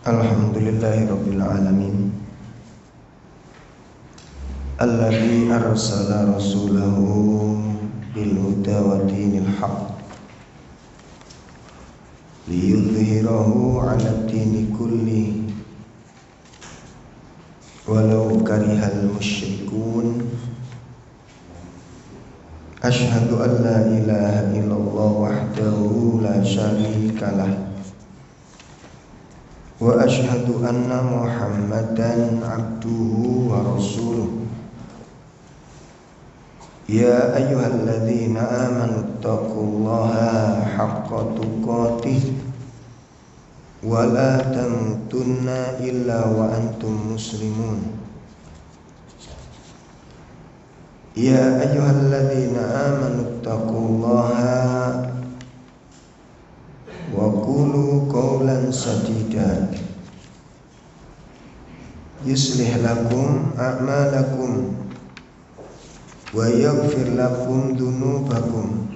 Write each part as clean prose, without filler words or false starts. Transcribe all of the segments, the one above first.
Alhamdulillahirabbil alamin. Alladzi arsala rasulahu bil huda wa dinil haqq liyudhhirahu 'ala dini kulli walau karihal musyrikun. Asyhadu an la ilaha illallah wahdahu la syarikalah wa asyhadu anna Muhammadan abduhu wa rasuluh. Ya ayyuhalladzina amanu taqullaha haqqa tuqatih wa la tamutunna illa wa antum muslimun. Ya ayyuhalladzina amanu taqullaha wa qulu qawlan sadida yuslih lakum a'malakum wa yaghfir lakum dhunubakum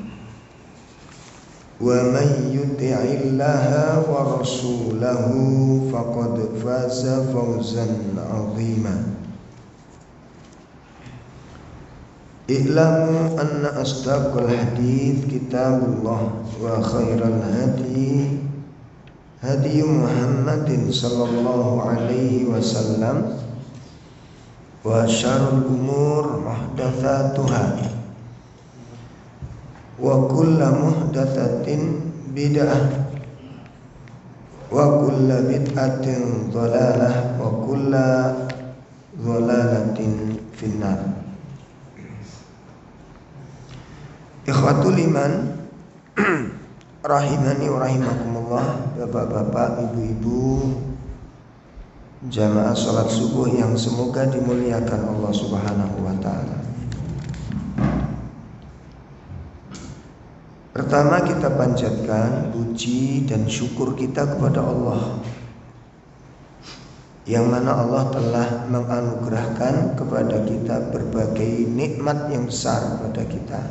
wa man yuti'illaha wa rasulahu faqad faza fawzan 'azima. I'lamu anna asdaqal hadits kitabullah wa khairal hadi hadi Muhammadin sallallahu alaihi wasallam wa syarrul umur muhdatsatuha wa kullu muhdatsatin bid'ah wa kullu bid'atin dhalalah wa kullu dhalalatin finnar. Ikhwatul iman rahimani wa rahimakumullah, bapak-bapak, ibu-ibu, jamaah salat subuh yang semoga dimuliakan Allah Subhanahu wa taala. Pertama, kita panjatkan puji dan syukur kita kepada Allah, yang mana Allah telah menganugerahkan kepada kita berbagai nikmat yang besar pada kita.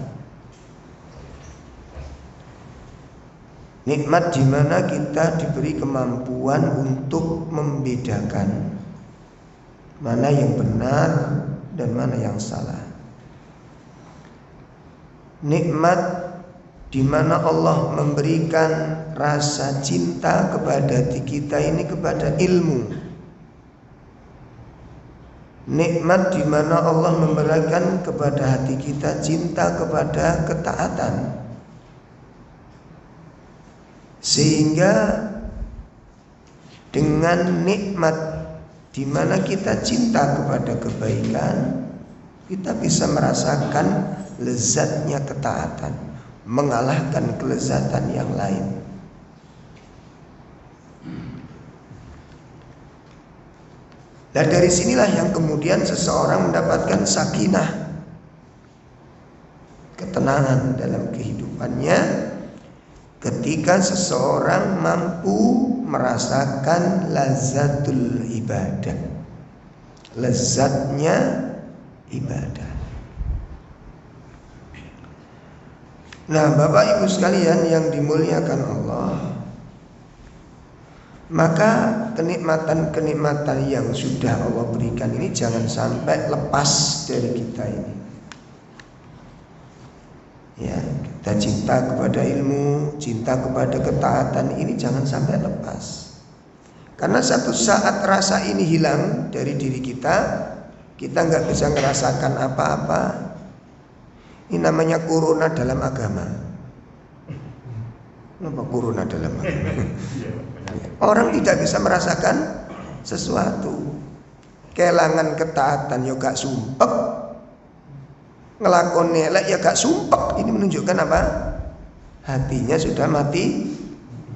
Nikmat di mana kita diberi kemampuan untuk membedakan mana yang benar dan mana yang salah. Nikmat di mana Allah memberikan rasa cinta kepada hati kita ini kepada ilmu. Nikmat di mana Allah memberikan kepada hati kita cinta kepada ketaatan. Sehingga dengan nikmat di mana kita cinta kepada kebaikan, kita bisa merasakan lezatnya ketaatan, mengalahkan kelezatan yang lain. Nah, dari sinilah yang kemudian seseorang mendapatkan sakinah, ketenangan dalam kehidupannya, ketika seseorang mampu merasakan lazatul ibadah, lezatnya ibadah. Nah, Bapak Ibu sekalian yang dimuliakan Allah, maka kenikmatan-kenikmatan yang sudah Allah berikan ini jangan sampai lepas dari kita ini. Ya, kita cinta kepada ilmu, cinta kepada ketaatan ini jangan sampai lepas. Karena satu saat rasa ini hilang dari diri kita nggak bisa merasakan apa-apa. Ini namanya corona dalam agama. Kenapa corona dalam agama? Orang tidak bisa merasakan sesuatu. Kelangan ketaatan yo gak sumpek, ngelakoni elek ya gak sumpek. Ini menunjukkan apa? Hatinya sudah mati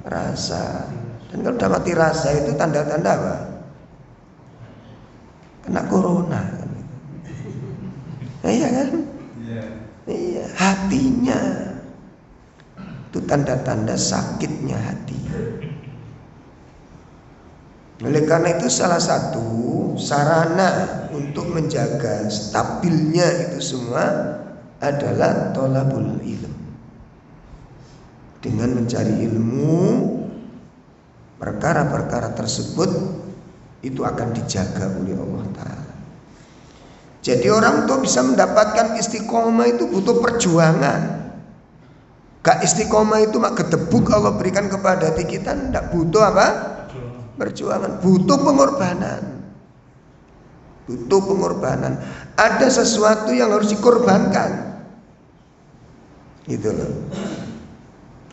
rasa. Dan kalau sudah mati rasa itu tanda-tanda apa? Kena corona. Nah, iya kan? Iya, hatinya itu tanda-tanda sakitnya hati. Oleh karena itu salah satu sarana untuk menjaga stabilnya itu semua adalah thalabul ilm. Dengan mencari ilmu, perkara-perkara tersebut itu akan dijaga oleh Allah Ta'ala. Jadi orang tua bisa mendapatkan istiqomah itu butuh perjuangan. Gak istiqomah itu mak gedebuk Allah berikan kepada hati kita. Tidak butuh apa? Perjuangan. Butuh pengorbanan. Butuh pengorbanan. Ada sesuatu yang harus dikorbankan. Gitu loh.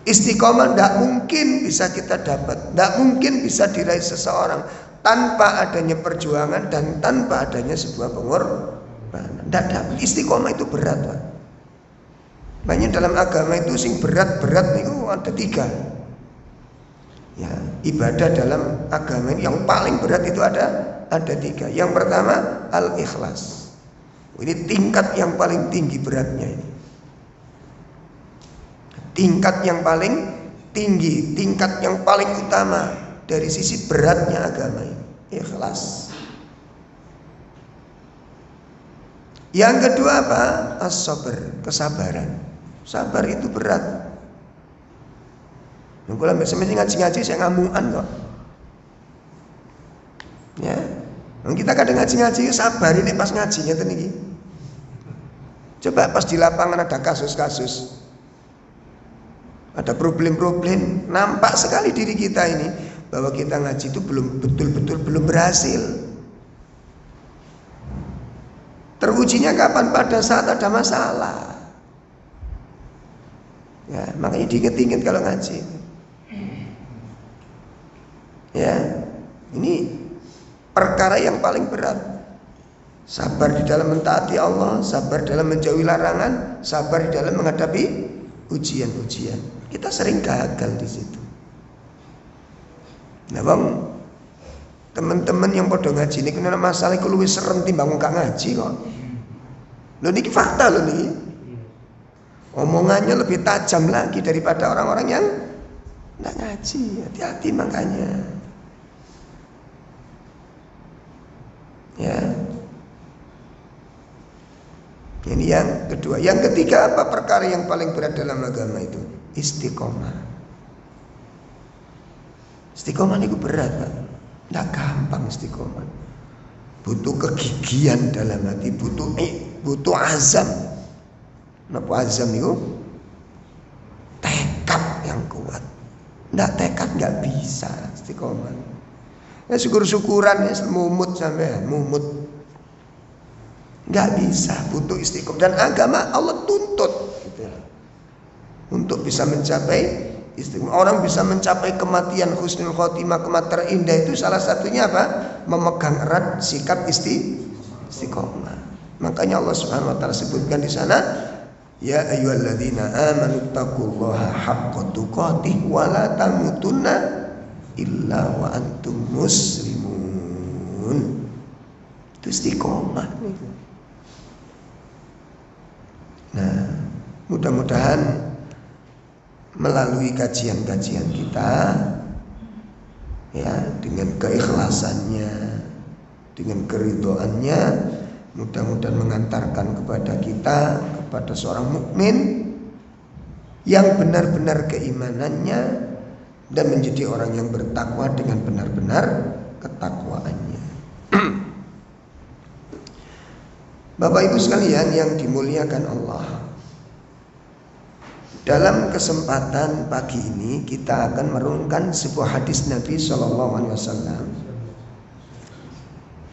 Istiqomah tidak mungkin bisa kita dapat, tidak mungkin bisa diraih seseorang tanpa adanya perjuangan dan tanpa adanya sebuah pengorbanan. Tidak dapat. Istiqomah itu berat, Pak. Banyak dalam agama itu sing berat-berat itu ada 3. Ya, ibadah dalam agama ini yang paling berat itu ada 3. Yang pertama al-ikhlas. Ini tingkat yang paling tinggi beratnya ini. Tingkat yang paling tinggi, tingkat yang paling utama dari sisi beratnya agama ini, ikhlas. Yang kedua apa? As-sabr, kesabaran. Sabar itu berat. Kalau misalnya ngaji-ngaji saya ngamuan kok. Ya, kita kadang ngaji-ngaji sabar ini pas ngajinya tuh nih. Coba pas di lapangan ada kasus-kasus. Ada problem-problem, nampak sekali diri kita ini bahwa kita ngaji itu belum betul-betul belum berhasil. Terujinya kapan? Pada saat ada masalah. Ya, makanya diinget-inget kalau ngaji. Ya, ini perkara yang paling berat. Sabar di dalam mentaati Allah, sabar dalam menjauhi larangan, sabar di dalam menghadapi ujian-ujian. Kita sering gagal di situ. Nah, bang, teman-teman yang pada ngaji ini kena masalah iku luwih serem timbang gak ngaji kok. Lho niki fakta lho niki. Omongannya lebih tajam lagi daripada orang-orang yang enggak ngaji. Hati-hati makanya. Ya. Ini yang kedua. Yang ketiga apa perkara yang paling berat dalam agama itu? Istiqomah. Istiqomah itu berat, Pak. Tidak gampang istiqomah. Butuh kegigihan dalam hati, butuh azam. Napa azam itu? Tekad yang kuat. Tidak tekad nggak bisa istiqomah. Ya syukur-syukuran ya mumut sampean, mumut. Nggak bisa, butuh istiqomah. Dan agama Allah tuntut gitu. Untuk bisa mencapai istiqomah. Orang bisa mencapai kematian husnul khotimah, kematian terindah itu salah satunya apa? Memegang erat sikap istiqomah. Makanya Allah Subhanahu wa taala sebutkan di sana, ya ayyuhalladzina amanu taqullaha haqqa tuqatih wa la tamutunna illa wa antum muslimun. Itu istiqomah nih. Nah, mudah-mudahan melalui kajian-kajian kita ya dengan keikhlasannya, dengan keridhoannya, mudah-mudahan mengantarkan kepada kita, kepada seorang mukmin yang benar-benar keimanannya dan menjadi orang yang bertakwa dengan benar-benar ketakwaannya. Bapak Ibu sekalian yang dimuliakan Allah, dalam kesempatan pagi ini kita akan merenungkan sebuah hadis Nabi SAW.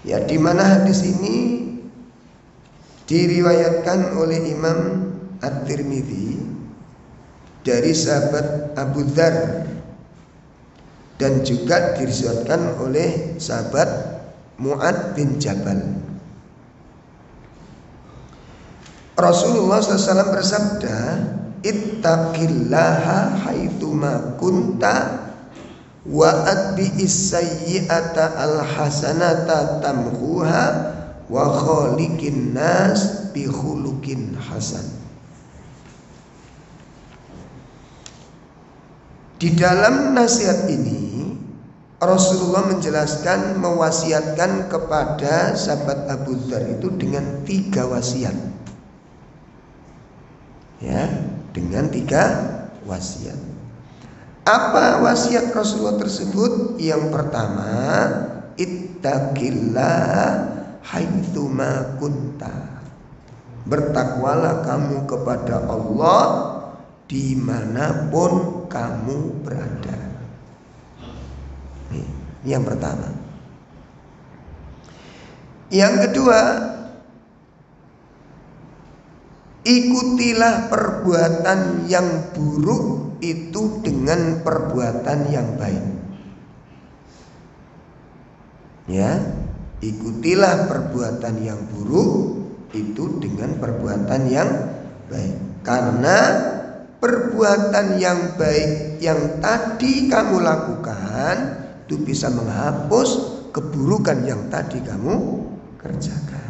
Ya, di mana hadis ini diriwayatkan oleh Imam At-Tirmidzi dari sahabat Abu Dzar dan juga diriwayatkan oleh sahabat Mu'adz bin Jabal. Rasulullah SAW bersabda, ittaqillaha haitsuma kunta wa atbi'is sayyi'ata alhasanata tamhuha wa khaliqin nas bi khuluqin hasan. Di dalam nasihat ini Rasulullah menjelaskan, mewasiatkan kepada sahabat Abu Dzar itu dengan 3 wasiat. Ya, dengan 3 wasiat. Apa wasiat Rasulullah tersebut? Yang pertama, ittaqillah haitsuma kunta. Bertakwalah kamu kepada Allah dimanapun kamu berada. Ini yang pertama. Yang kedua, ikutilah perbuatan yang buruk itu dengan perbuatan yang baik. Ya, ikutilah perbuatan yang buruk itu dengan perbuatan yang baik. Karena perbuatan yang baik yang tadi kamu lakukan itu bisa menghapus keburukan yang tadi kamu kerjakan.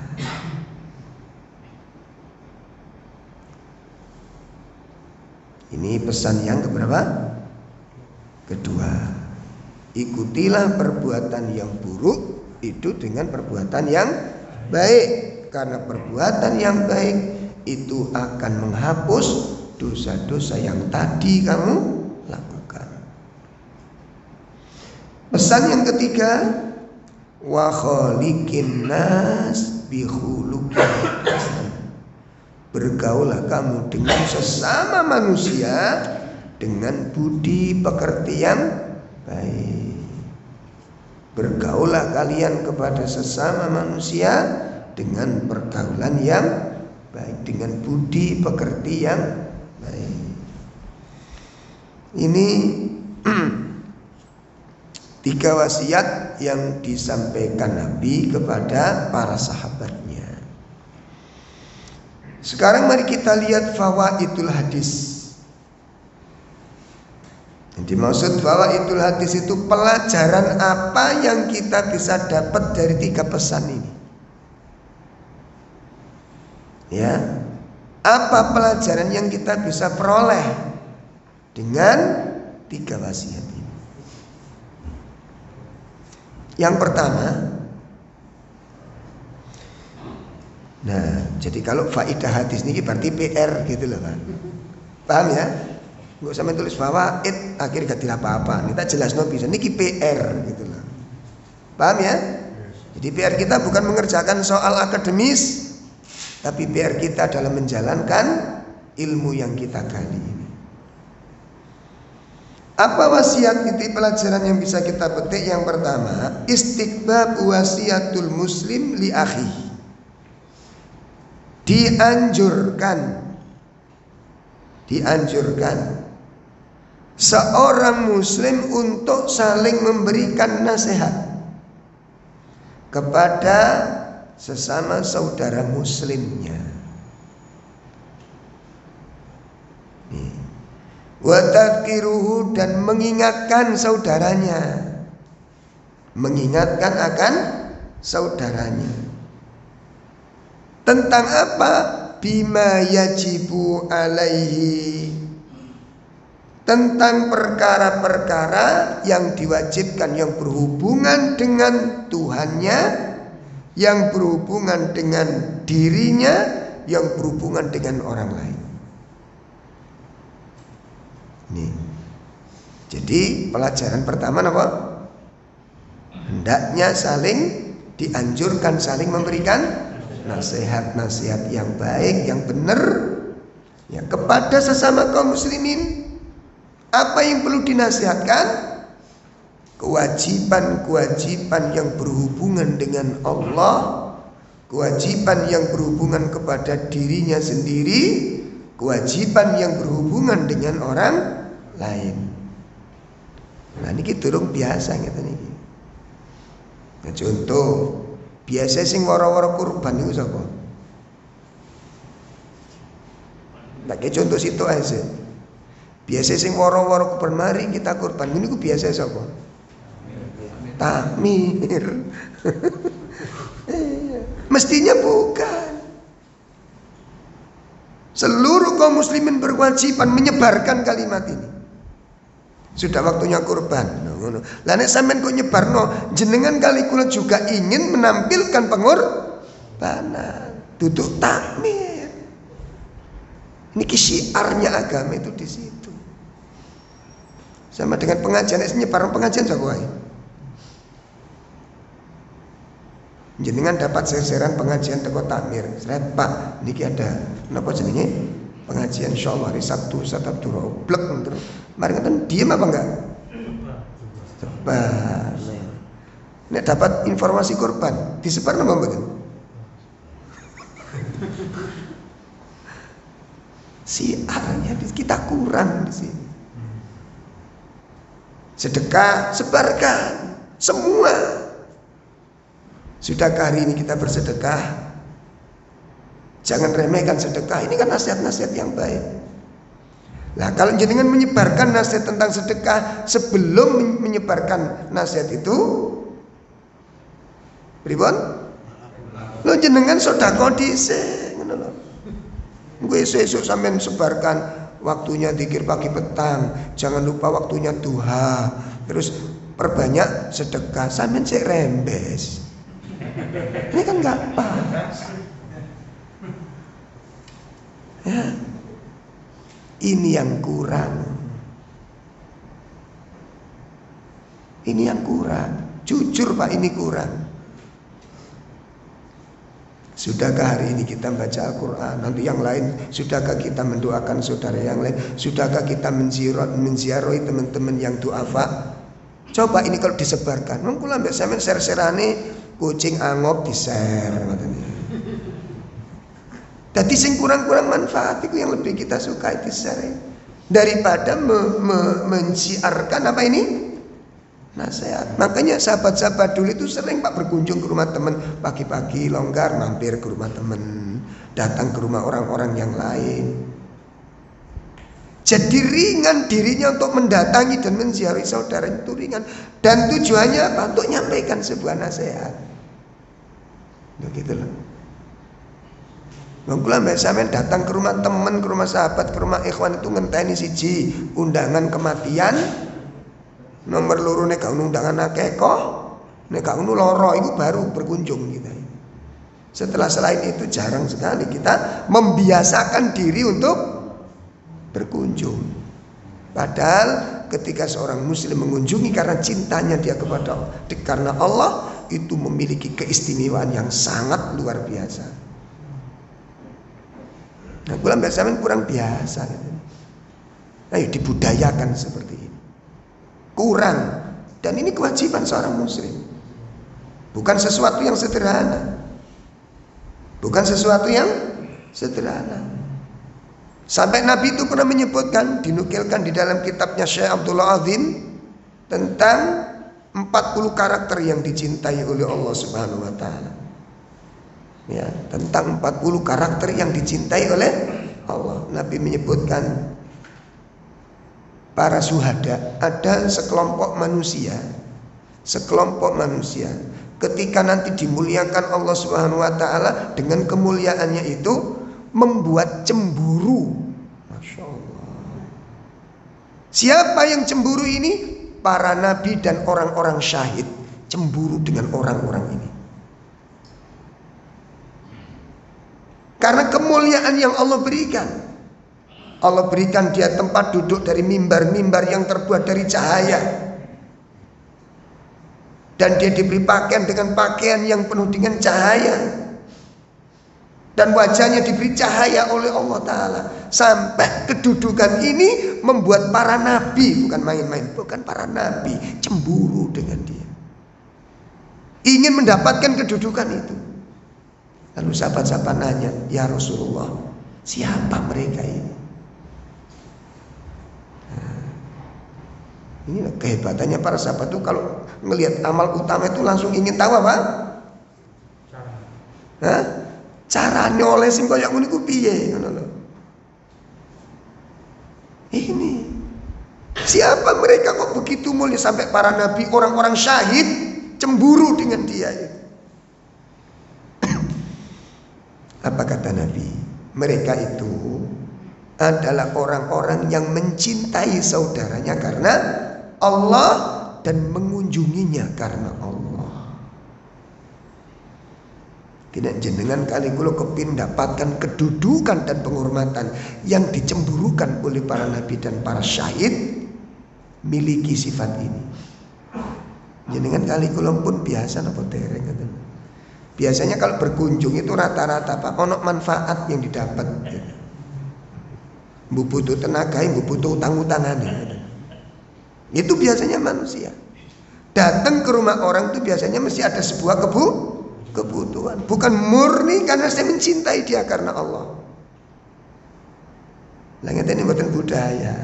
Ini pesan yang keberapa? Kedua. Ikutilah perbuatan yang buruk itu dengan perbuatan yang baik. Karena perbuatan yang baik itu akan menghapus dosa-dosa yang tadi kamu lakukan. Pesan yang ketiga, wa khaliqin nas bi khuluqin hasan. Bergaulah kamu dengan sesama manusia dengan budi pekerti yang baik. Bergaulah kalian kepada sesama manusia dengan pergaulan yang baik, dengan budi pekerti yang baik. Ini 3 wasiat yang disampaikan Nabi kepada para sahabatnya. Sekarang mari kita lihat fawaidul hadis. Yang dimaksud fawaidul hadis itu pelajaran apa yang kita bisa dapat dari 3 pesan ini. Ya, apa pelajaran yang kita bisa peroleh dengan 3 wasiat ini? Yang pertama, nah, jadi kalau faidah hadis ini berarti PR gitu loh, Pak. Paham ya? Nggak usah tulis fawaid akhirnya gak apa-apa. Kita jelas bisa. Niki PR gitu loh. Paham ya? Jadi PR kita bukan mengerjakan soal akademis, tapi PR kita adalah menjalankan ilmu yang kita gali ini. Apa wasiat itu pelajaran yang bisa kita petik? Yang pertama, istiqbab wasiatul muslim li akhi. Dianjurkan seorang muslim untuk saling memberikan nasihat kepada sesama saudara muslimnya. Wa tadhkiruhu, dan mengingatkan saudaranya, mengingatkan akan saudaranya. Tentang apa? Bima yajibu alaihi, tentang perkara-perkara yang diwajibkan, yang berhubungan dengan Tuhannya, yang berhubungan dengan dirinya, yang berhubungan dengan orang lain. Nih. Jadi pelajaran pertama apa? Hendaknya saling dianjurkan, saling memberikan nasihat-nasihat yang baik, yang benar ya, kepada sesama kaum muslimin. Apa yang perlu dinasihatkan? Kewajiban-kewajiban yang berhubungan dengan Allah, kewajiban yang berhubungan kepada dirinya sendiri, kewajiban yang berhubungan dengan orang lain. Nah ini durung biasa gitu nih. Nah, contoh biasa sing waro-waro kurban itu sapa? Tak ke contoh situ aja. Biasa sing waro-waro kurban mari kita kurban ini ku biasa sapa? Takmir. Mestinya bukan. Seluruh kaum muslimin berkewajiban menyebarkan kalimat ini. Sudah waktunya kurban. Lah nek sampean kok nyebarno, jenengan kali kula juga ingin menampilkan pengorbanan, duduk takmir. Niki syiarnya agama itu di situ. Sama dengan pengajian, nyebar pengajian jago ae. Jenengan dapat seseran pengajian teko takmir. Saya Pak, niki ada napa jenenge? Pengajian insyaallah hari Sabtu, Sabtu blek terus. Mari ngeten diem apa enggak? Sebar. Nek dapat informasi korban, disebar napa mboten? Siarnya kita kurang di sini. Sedekah, sebarkan semua. Sudahkah hari ini kita bersedekah? Jangan remehkan sedekah. Ini kan nasihat-nasihat yang baik. Nah, kalau jenengan menyebarkan nasihat tentang sedekah sebelum menyebarkan nasihat itu, pripun? Lo jenengan sedekah dhisik, ngono lho. Gue esuk sampean sebarkan waktunya zikir pagi petang, jangan lupa waktunya duha. Terus perbanyak sedekah, sampean sik rembes. Ini kan nggak pas. Ya. Ini yang kurang. Ini yang kurang. Jujur Pak, ini kurang. Sudahkah hari ini kita baca Al-Quran? Nanti yang lain, sudahkah kita mendoakan saudara yang lain? Sudahkah kita menziarahi teman-teman yang duafa? Coba ini kalau disebarkan. Mengkula mbek sampean share-sharane kucing angop di-share ngoten. Dadi sing kurang-kurang manfaat itu yang lebih kita suka di-share daripada mensiarkan apa ini? Nasihat. Makanya sahabat-sahabat dulu itu sering Pak berkunjung ke rumah teman, pagi-pagi longgar mampir ke rumah teman, datang ke rumah orang-orang yang lain. Jadi ringan dirinya untuk mendatangi dan menziarahi saudara itu ringan. Dan tujuannya apa? Untuk menyampaikan sebuah nasihat. Begitu loh. Mengkula mbak sampean datang ke rumah teman, ke rumah sahabat, ke rumah ikhwan itu ngenteni siji undangan kematian. Nomor loro nek gak undangan akeh kok, nek gak loro itu baru berkunjung kita. Setelah selain itu jarang sekali kita membiasakan diri untuk berkunjung. Padahal ketika seorang muslim mengunjungi karena cintanya dia karena Allah, itu memiliki keistimewaan yang sangat luar biasa. Nah, kula mbak sampean kurang biasa gitu. Ayo dibudayakan seperti ini. Kurang, dan ini kewajiban seorang muslim. Bukan sesuatu yang sederhana. Bukan sesuatu yang sederhana. Sampai Nabi itu pernah menyebutkan, dinukilkan di dalam kitabnya Syekh Abdullah Azim tentang 40 karakter yang dicintai oleh Allah Subhanahu wa taala. Ya, tentang 40 karakter yang dicintai oleh Allah. Nabi menyebutkan para syuhada, ada sekelompok manusia ketika nanti dimuliakan Allah Subhanahu wa taala, dengan kemuliaannya itu membuat cemburu. Masya Allah. Siapa yang cemburu ini? Para nabi dan orang-orang syahid cemburu dengan orang-orang ini. Karena kemuliaan yang Allah berikan. Allah berikan dia tempat duduk dari mimbar-mimbar yang terbuat dari cahaya. Dan dia diberi pakaian dengan pakaian yang penuh dengan cahaya. Dan wajahnya diberi cahaya oleh Allah Ta'ala. Sampai kedudukan ini membuat para nabi, bukan main-main, bukan para nabi, cemburu dengan dia. Ingin mendapatkan kedudukan itu. Lalu sahabat-sahabat nanya, ya Rasulullah, siapa mereka ini? Ini kehebatannya para sahabat itu kalau ngelihat amal utama itu langsung ingin tahu apa? Caranya oleh sing koyo ngono iku piye ngono lho. Ini siapa mereka kok begitu mulia sampai para nabi, orang-orang syahid cemburu dengan dia itu. Apa kata Nabi? Mereka itu adalah orang-orang yang mencintai saudaranya karena Allah dan mengunjunginya karena Allah. Tidak jenengan kali kula kepin mendapatkan kedudukan dan penghormatan yang dicemburukan oleh para nabi dan para syahid. miliki sifat ini. Jenengan kali kula pun biasa napa dereng ngoten. Biasanya kalau berkunjung itu rata-rata Pak ono manfaat yang didapat. Mbu butuh tenaga, mbu butuh utang-utangan. Itu biasanya manusia. Datang ke rumah orang itu biasanya mesti ada sebuah kebutuhan. Bukan murni karena saya mencintai dia karena Allah. Langit ini bukan budaya.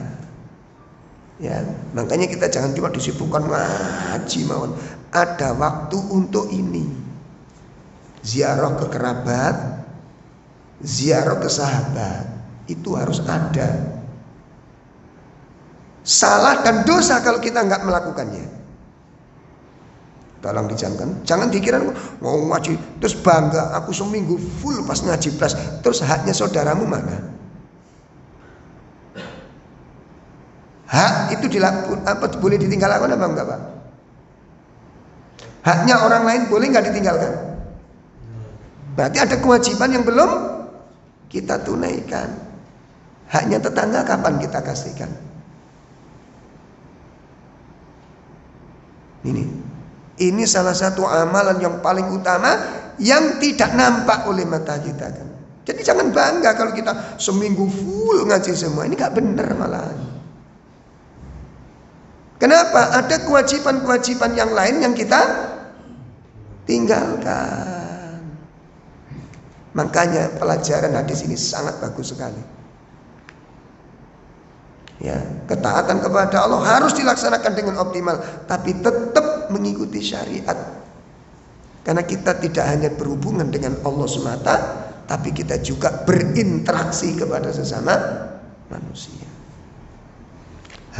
Ya, makanya kita jangan cuma disibukkan ngaji mawon. Ada waktu untuk ini. Ziarah ke kerabat, ziarah ke sahabat, itu harus ada. Salah dan dosa kalau kita nggak melakukannya. Tolong dijamkan. Jangan dikira mau ngaji terus bangga aku seminggu full pas ngaji plus. Terus haknya saudaramu mana? Hak itu dilakukan apa boleh ditinggalkan apa enggak Pak? Haknya orang lain boleh nggak ditinggalkan? Berarti ada kewajiban yang belum kita tunaikan. Haknya tetangga kapan kita kasihkan? Ini salah satu amalan yang paling utama yang tidak nampak oleh mata kita kan. Jadi jangan bangga kalau kita seminggu full ngaji semua. Ini gak benar malahan. Kenapa? Ada kewajiban-kewajiban yang lain yang kita tinggalkan. Makanya pelajaran hadis ini sangat bagus sekali. Ya, ketaatan kepada Allah harus dilaksanakan dengan optimal, tapi tetap mengikuti syariat. Karena kita tidak hanya berhubungan dengan Allah semata, tapi kita juga berinteraksi kepada sesama manusia.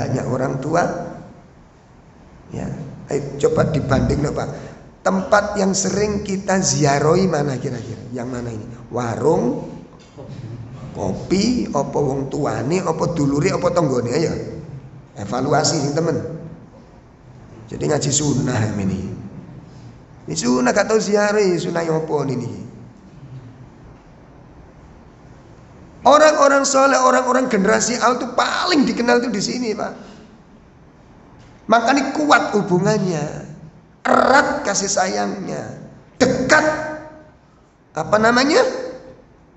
Hanya orang tua. Ya, ayo coba dibanding Pak. Tempat yang sering kita ziarahi mana kira-kira? Yang mana ini? Warung, kopi, apa wong tuane, apa dulure, apa tanggane ya. Evaluasi nih temen. Jadi ngaji sunnah ini. Ini sunnah gak tau ziarahi, sunnah yang apa ini. Orang-orang soleh, orang-orang generasi awal itu paling dikenal itu di sini Pak. Makanya kuat hubungannya. Erat kasih sayangnya, dekat apa namanya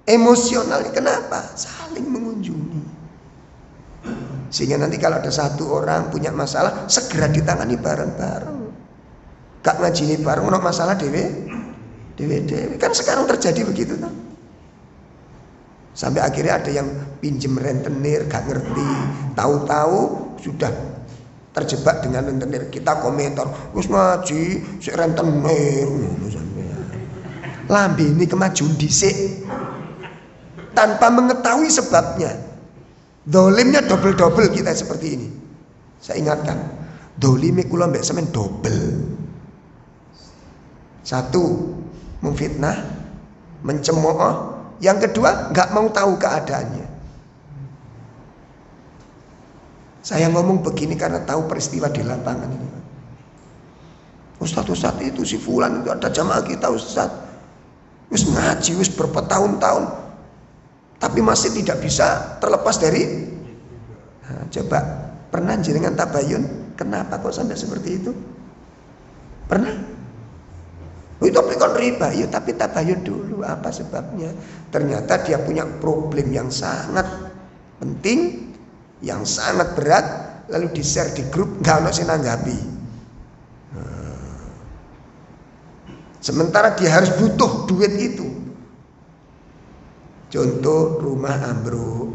emosionalnya. Kenapa? Saling mengunjungi, sehingga nanti kalau ada satu orang punya masalah segera ditangani bareng-bareng. Gak ngajini bareng untuk masalah dewe kan sekarang terjadi begitu kan? Sampai akhirnya ada yang pinjem rentenir gak ngerti, tahu-tahu sudah terjebak dengan rentenir. Kita komentar, wis ngaji sik rentenir ngono sampean. Lambene kemajuan dhisik tanpa mengetahui sebabnya. Dolimnya double-double kita seperti ini. Saya ingatkan, dolime kula mbek sampean double. Satu, memfitnah, mencemooh. Yang kedua, nggak mau tahu keadaannya. Saya ngomong begini karena tahu peristiwa di lapangan ini. Ustadz itu si fulan itu ada jamaah kita Ustadz. Wis ngaji wis bertahun-tahun, tapi masih tidak bisa terlepas dari. Nah, coba pernah jenengan tabayun? Kenapa kok sampai seperti itu? Pernah? Oh, itu kan riba, ya tapi tabayun dulu apa sebabnya. Ternyata dia punya problem yang sangat penting, yang sangat berat, lalu di share di grup, nggak ono sing nanggapi. Sementara dia harus butuh duit itu. Contoh rumah ambruk,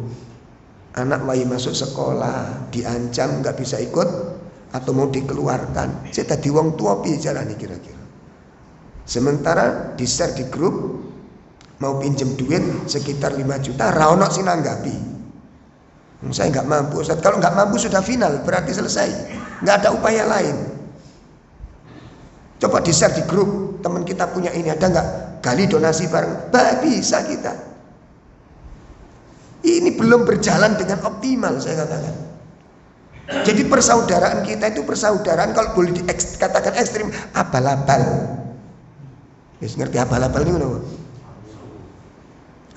anak bayi masuk sekolah, diancam nggak bisa ikut atau mau dikeluarkan. Saya tadi wong tua piye carane kira-kira. Sementara di share di grup, mau pinjem duit sekitar 5 juta, ra ono sing nanggapi. Saya nggak mampu Ustaz. Kalau nggak mampu sudah final, berarti selesai, nggak ada upaya lain. Coba di share di grup, teman kita punya ini, ada nggak? Gali donasi bareng, bisa kita. Ini belum berjalan dengan optimal saya katakan. Jadi persaudaraan kita itu persaudaraan kalau boleh dikatakan ekstrim, abal-abal. Wis ngerti abal-abal ini menapa?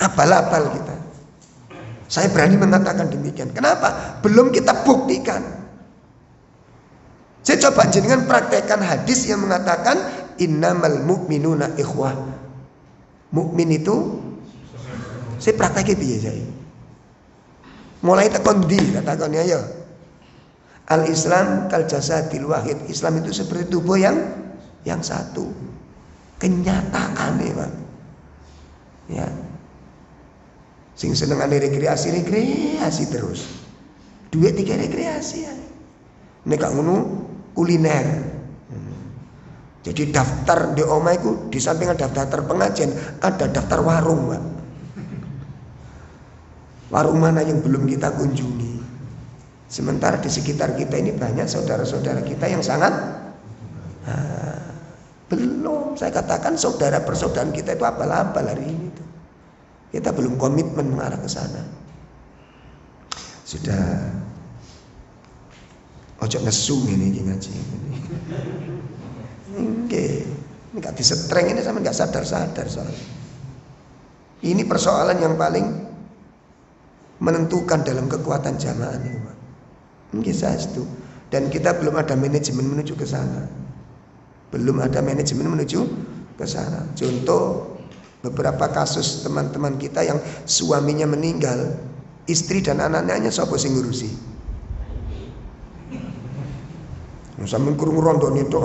Abal-abal kita. Saya berani mengatakan demikian. Kenapa? Belum kita buktikan. Saya coba jenengan praktekkan hadis yang mengatakan innamal mu'minuna ikhwah. Mukmin itu saya prakteknya piye saya. Mulai tekon ndi takone ayo. Al Islam kal jasadil wahid. Islam itu seperti tubuh yang satu. Kenyataane, Pak. Ya. Sing senengane rekreasi terus. Duit tiga rekreasi ya. Nek gak ngono kuliner. Jadi daftar di omah itu di samping ada daftar pengajian, ada daftar warung, Pak. Warung mana yang belum kita kunjungi? Sementara di sekitar kita ini banyak saudara-saudara kita yang sangat belum. Saya katakan saudara persaudaraan kita itu abal-abal hari ini tuh. Kita belum komitmen mengarah ke sana. Sudah ojo nesu ini ngaji. Ini gak disetreng ini sama gak sadar-sadar soalnya. Ini persoalan yang paling menentukan dalam kekuatan jamaah ini, Pak. Nggih saestu. Dan kita belum ada manajemen menuju ke sana. Belum ada manajemen menuju ke sana. Contoh beberapa kasus teman-teman kita yang suaminya meninggal, istri dan anak-anaknya sapa sing ngurusi? Sampeyan krungu rondone tok.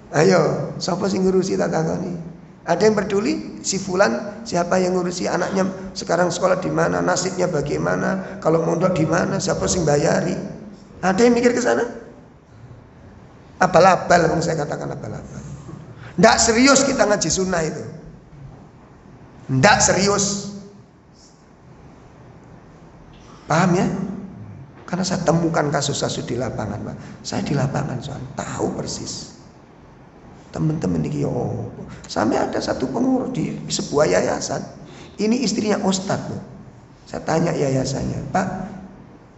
Ayo, siapa sing ngurusi tak takoni? Ada yang peduli si fulan siapa yang ngurusi anaknya sekarang sekolah di mana, nasibnya bagaimana, kalau mondok di mana, siapa sing bayari? Ada yang mikir ke sana? Abal-abal, saya katakan abal-abal. Ndak serius kita ngaji sunnah itu. Ndak serius. Paham ya? Karena saya temukan kasus-kasus di lapangan, Pak. Saya di lapangan soal tahu persis. Teman-teman ini sampai ada satu pengurus di sebuah yayasan. Ini istrinya ustadz loh. Saya tanya yayasannya, Pak,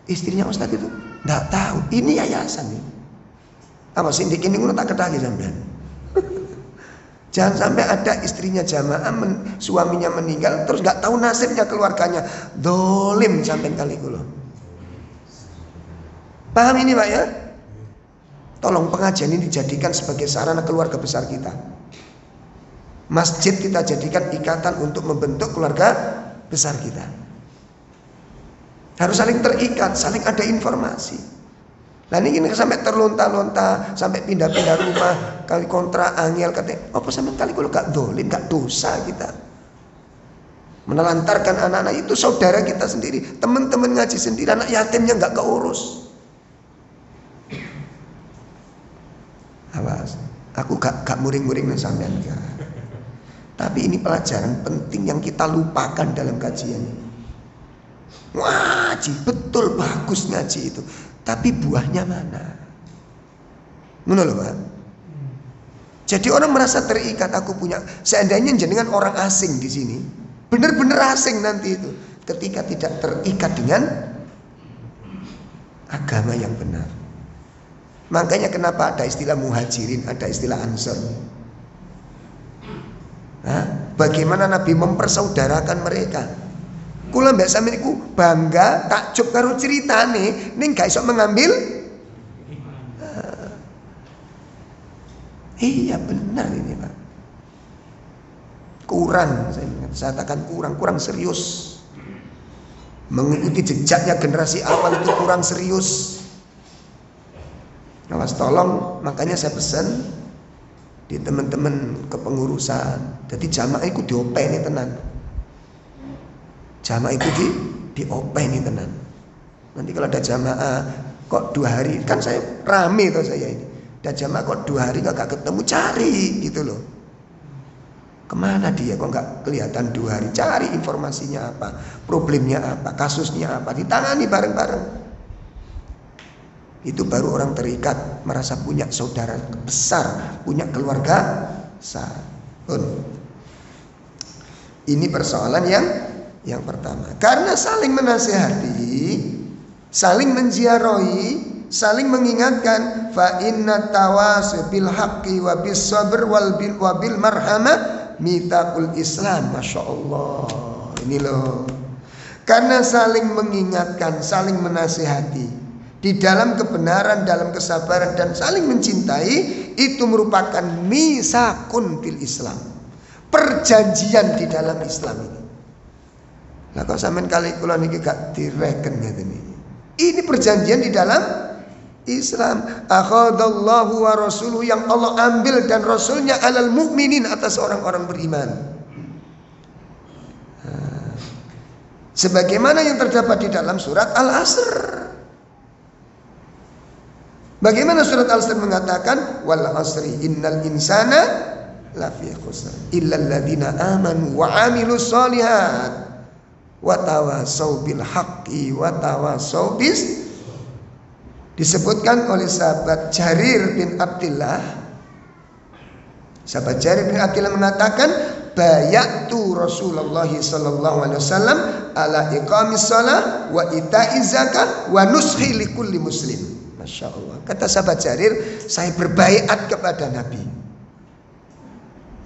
istrinya ustadz itu nggak tahu. Ini yayasan nih. Apa sindik ini ngono tak ketagi sampean. Jangan sampai ada istrinya jamaah suaminya meninggal terus nggak tahu nasibnya keluarganya. Dolim sampean kali kula. Paham ini, Pak ya? Tolong pengajian ini dijadikan sebagai sarana keluarga besar kita. Masjid kita jadikan ikatan untuk membentuk keluarga besar kita. Harus saling terikat, saling ada informasi. Nah ini sampai terlonta-lonta, sampai pindah-pindah rumah, kali kontrak angel katanya, apa sampai kali kalau gak dolim, gak dosa kita. Menelantarkan anak-anak itu saudara kita sendiri, teman-teman ngaji sendiri, anak yatimnya gak keurus. Awas, aku gak muring-muring sampean enggak. Tapi ini pelajaran penting yang kita lupakan dalam kajian ini. Wajib, betul bagus ngaji itu. Tapi buahnya mana? Ngono lho, Pak. Jadi orang merasa terikat, aku punya. Seandainya jenengan orang asing di sini, benar-benar asing nanti itu, ketika tidak terikat dengan agama yang benar. Makanya kenapa ada istilah muhajirin, ada istilah ansor. Bagaimana Nabi mempersaudarakan mereka. Kula mbak sampeyan niku bangga takjub karo ceritane ning gak iso mengambil. Iya benar ini, Pak. Kurang, saya katakan kurang serius. Mengikuti jejaknya generasi awal itu kurang serius. Awas tolong, makanya saya pesan di teman-teman kepengurusan. Jadi jamaah itu diopeni tenan. Jamaah itu diopeni tenan. Nanti kalau ada jamaah kok 2 hari, kan saya rame tuh saya ini. Ada jamaah kok 2 hari gak ketemu, cari gitu loh. Kemana dia kok gak kelihatan 2 hari? Cari informasinya apa, problemnya apa, kasusnya apa, ditangani bareng-bareng. Itu baru orang terikat, merasa punya saudara besar, punya keluarga besar. Ini persoalan yang pertama. Karena saling menasihati, saling menziarahi, saling mengingatkan, fa inna tawasi bil haqqi wa bis sabr wal bil marhamah mitaqul Islam. Masya Allah. Ini loh Karena saling mengingatkan, saling menasihati di dalam kebenaran, dalam kesabaran dan saling mencintai, itu merupakan misakun fil Islam, perjanjian di dalam Islam ini. Lah kok sampean kali kula niki gak direken ngeten iki. Ini perjanjian di dalam Islam. Akhadallahu wa rasuluhu, yang Allah ambil dan Rasulnya, alal mu'minin, atas orang-orang beriman. Sebagaimana yang terdapat di dalam surat Al-Asr. Bagaimana surat Al-Asr mengatakan, wal asri innal insana lafi khusr illal ladzina amanu wa amilus sholihat wa tawasaw bil haqqi wa tawasaw bis. Disebutkan oleh sahabat Jarir bin Abdullah. Sahabat Jarir bin Abdullah mengatakan, bayatu Rasulullah sallallahu alaihi wasallam ala iqamis shalah wa ita'iz zakah wa nushi likulli muslim. Masya Allah. Kata sahabat Jarir, saya berbaiat kepada Nabi.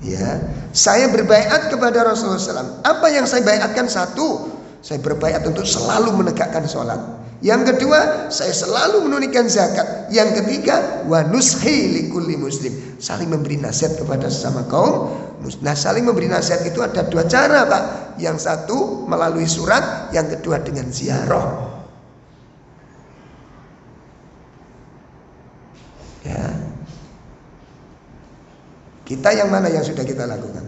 Ya, saya berbaiat kepada Rasulullah SAW. Apa yang saya baiatkan? Satu, saya berbaiat untuk selalu menegakkan sholat. Yang kedua, saya selalu menunaikan zakat. Yang ketiga, wa nushi likulli muslim, saling memberi nasihat kepada sesama kaum. Nah, saling memberi nasihat itu ada dua cara, Pak. Yang satu melalui surat, yang kedua dengan ziarah. Ya. Kita yang mana yang sudah kita lakukan?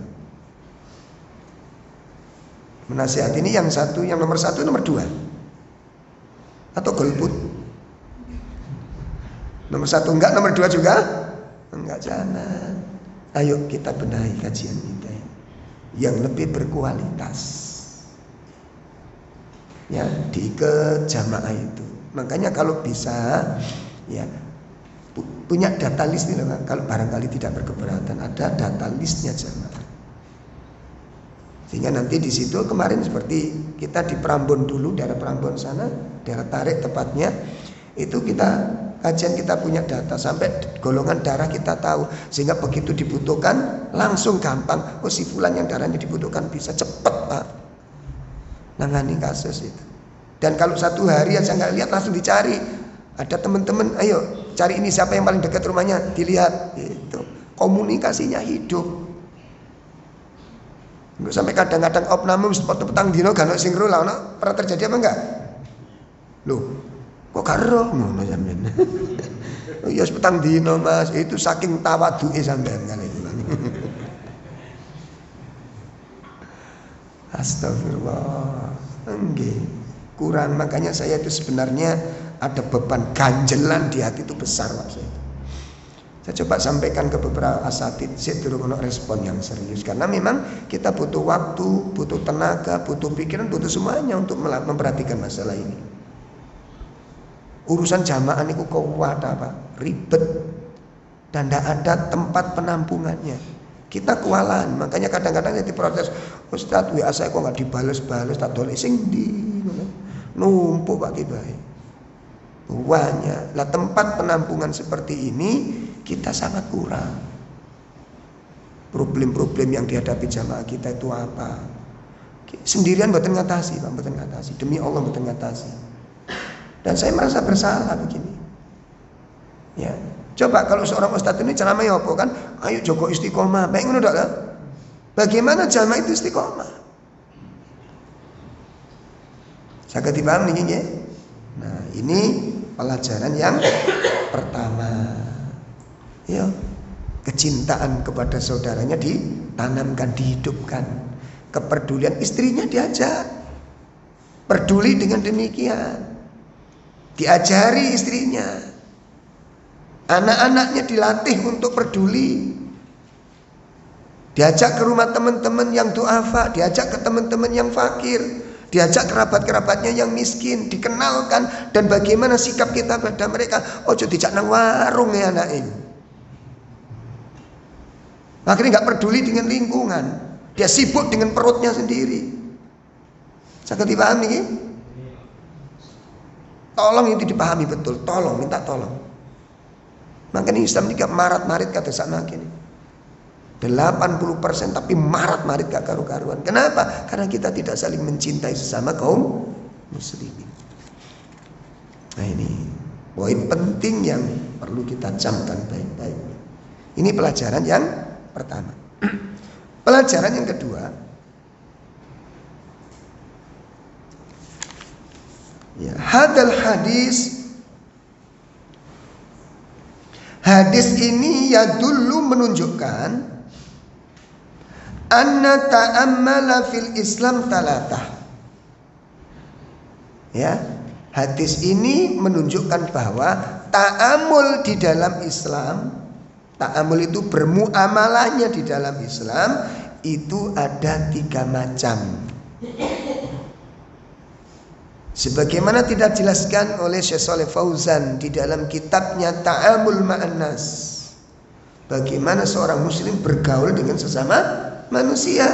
Menasihat ini yang satu, yang nomor satu, nomor dua, atau golput? Nomor satu enggak, nomor dua juga enggak, jangan. Ayo kita benahi kajian kita yang lebih berkualitas. Ya, diikat jamaah itu. Makanya kalau bisa, ya, punya data list nih, kalau barangkali tidak berkeberatan, ada data listnya jamaah. Sehingga nanti di situ kemarin seperti kita di Prambon dulu, daerah Prambon sana, daerah Tarik tepatnya, itu kita kajian, kita punya data sampai golongan darah kita tahu, sehingga begitu dibutuhkan langsung gampang. Oh, si fulan yang darahnya dibutuhkan, bisa cepet Pak nangani kasus itu. Dan kalau satu hari aja nggak lihat, langsung dicari. Ada teman-teman, ayo cari ini siapa yang paling dekat rumahnya, dilihat. Itu komunikasinya hidup. Nggak sampai kadang-kadang opname petang dino gak ono sing ro lah, ono pernah terjadi apa enggak? Loh, kok karo ngono sampean? Oh ya petang dino Mas, itu saking tawaduke sampean kali itu. Astagfirullah. Enggak, kurang. Makanya saya itu sebenarnya ada beban ganjelan di hati itu besar Pak saya. Saya coba sampaikan ke beberapa asatid, saya turun respon yang serius. Karena memang kita butuh waktu, butuh tenaga, butuh pikiran, butuh semuanya untuk memperhatikan masalah ini. Urusan jamaah ini kuat Pak, ribet, dan tidak ada tempat penampungannya. Kita kewalahan, makanya kadang-kadang jadi protes, Ustadz WA saya kok nggak dibales-bales, tak dolek sing di numpuk Pak Kibai. Banyak. Lah tempat penampungan seperti ini kita sangat kurang. Problem-problem yang dihadapi jamaah kita itu apa? Sendirian mboten ngatasi, Pak, mboten ngatasi. Demi Allah mboten ngatasi. Dan saya merasa bersalah begini. Ya, coba kalau seorang ustadz ini ceramah apa kan? Ayo Joko istiqomah. Baik ngono dak? Bagaimana jamaah itu istiqomah? Saged dipaham niki nggih? Nah, ini pelajaran yang pertama. Ya, kecintaan kepada saudaranya ditanamkan, dihidupkan. Kepedulian istrinya diajak peduli dengan demikian. Diajari istrinya. Anak-anaknya dilatih untuk peduli. Diajak ke rumah teman-teman yang duafa, diajak ke teman-teman yang fakir, diajak kerabat-kerabatnya yang miskin, dikenalkan dan bagaimana sikap kita pada mereka. Ojo dijak nang warung ya anak ini. Akhirnya nggak peduli dengan lingkungan, dia sibuk dengan perutnya sendiri. Sangat dipahami ini? Tolong itu dipahami betul, tolong, minta tolong. Makanya Islam ini gak marat-marit kata sama kini. 80% tapi marat-marit gak karu-karuan. Kenapa? Karena kita tidak saling mencintai sesama kaum muslimin. Nah ini poin penting yang perlu kita camkan baik-baik. Ini pelajaran yang pertama. Pelajaran yang kedua, ya, hadal hadis ini ya dulu menunjukkan anna ta'ammala fil Islam talatah. Ya, hadis ini menunjukkan bahwa ta'amul di dalam Islam, ta'amul itu bermuamalahnya di dalam Islam itu ada 3 macam. Sebagaimana tidak dijelaskan oleh Syekh Shalih Fauzan di dalam kitabnya Ta'amul Ma'an Nas. Bagaimana seorang muslim bergaul dengan sesama manusia.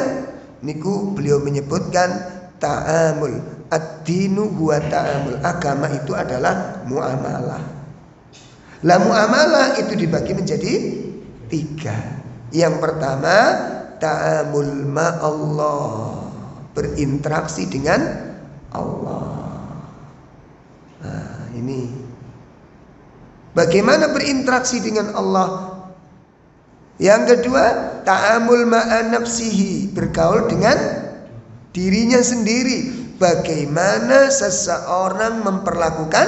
Niku beliau menyebutkan ta'amul. Ad-dinu huwa ta'amul. Agama itu adalah muamalah. Lah muamalah itu dibagi menjadi 3. Yang pertama ta'amul ma'allah, berinteraksi dengan Allah. Nah ini bagaimana berinteraksi dengan Allah. Yang kedua ta'amul ma'an nafsihi, bergaul dengan dirinya sendiri. Bagaimana seseorang memperlakukan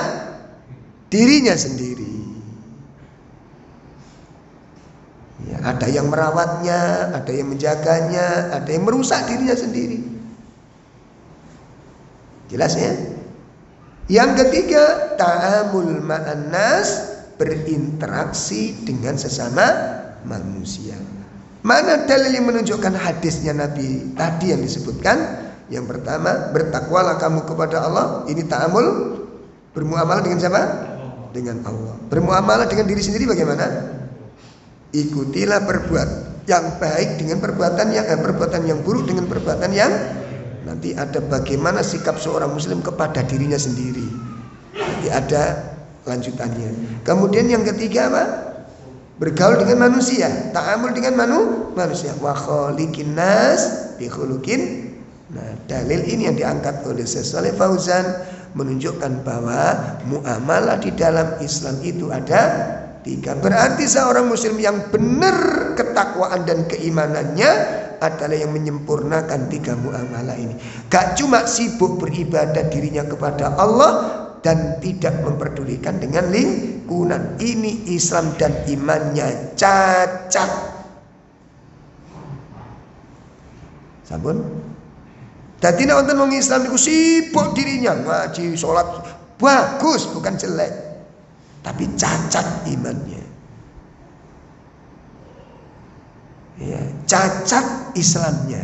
dirinya sendiri. Ya, ada yang merawatnya, ada yang menjaganya, ada yang merusak dirinya sendiri. Jelas ya? Yang ketiga ta'amul ma'an nas, berinteraksi dengan sesama manusia. Mana dalil yang menunjukkan hadisnya Nabi tadi yang disebutkan? Yang pertama, bertakwalah kamu kepada Allah. Ini ta'amul, bermuamalah dengan siapa? Dengan Allah. Bermuamalah dengan diri sendiri bagaimana? Ikutilah perbuat yang baik dengan perbuatan yang buruk dengan perbuatan yang, nanti ada bagaimana sikap seorang muslim kepada dirinya sendiri. Nanti ada lanjutannya. Kemudian yang ketiga apa? Bergaul dengan manusia, ta'amul dengan manusia. Wa khaliqin nas bi khuluqin. Nah, dalil ini yang diangkat oleh Syekh Shalih Fauzan menunjukkan bahwa muamalah di dalam Islam itu ada 3. Berarti seorang muslim yang benar ketakwaan dan keimanannya adalah yang menyempurnakan 3 muamalah ini. Gak cuma sibuk beribadah dirinya kepada Allah dan tidak memperdulikan dengan lingkungan. Ini Islam dan imannya cacat. Sampun? Jadi nek wonten wong Islam niku sibuk dirinya ngaji, sholat, bagus, bukan jelek. Tapi cacat imannya. Ya, cacat Islamnya.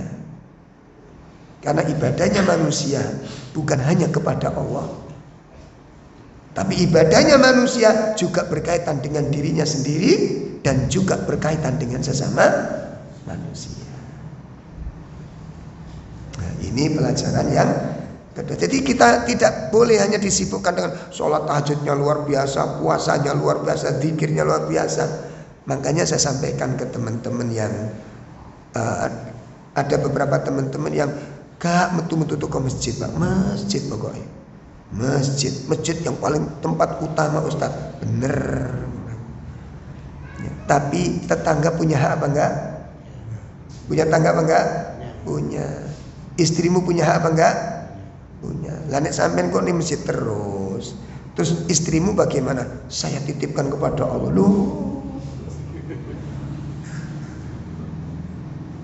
Karena ibadahnya manusia bukan hanya kepada Allah. Tapi ibadahnya manusia juga berkaitan dengan dirinya sendiri dan juga berkaitan dengan sesama manusia. Nah, ini pelajaran yang kedua. Jadi kita tidak boleh hanya disibukkan dengan sholat tahajudnya luar biasa, puasanya luar biasa, zikirnya luar biasa. Makanya saya sampaikan ke teman-teman yang ada beberapa teman-teman yang gak metu-metu ke masjid, Pak. Masjid pokoknya. Masjid yang paling tempat utama Ustaz. Bener. Ya, tapi tetangga punya hak apa enggak? Punya tangga apa enggak? Punya. Istrimu punya hak apa enggak? Punya. Lah nek sampean kok di masjid terus istrimu bagaimana? Saya titipkan kepada Allah. Loh.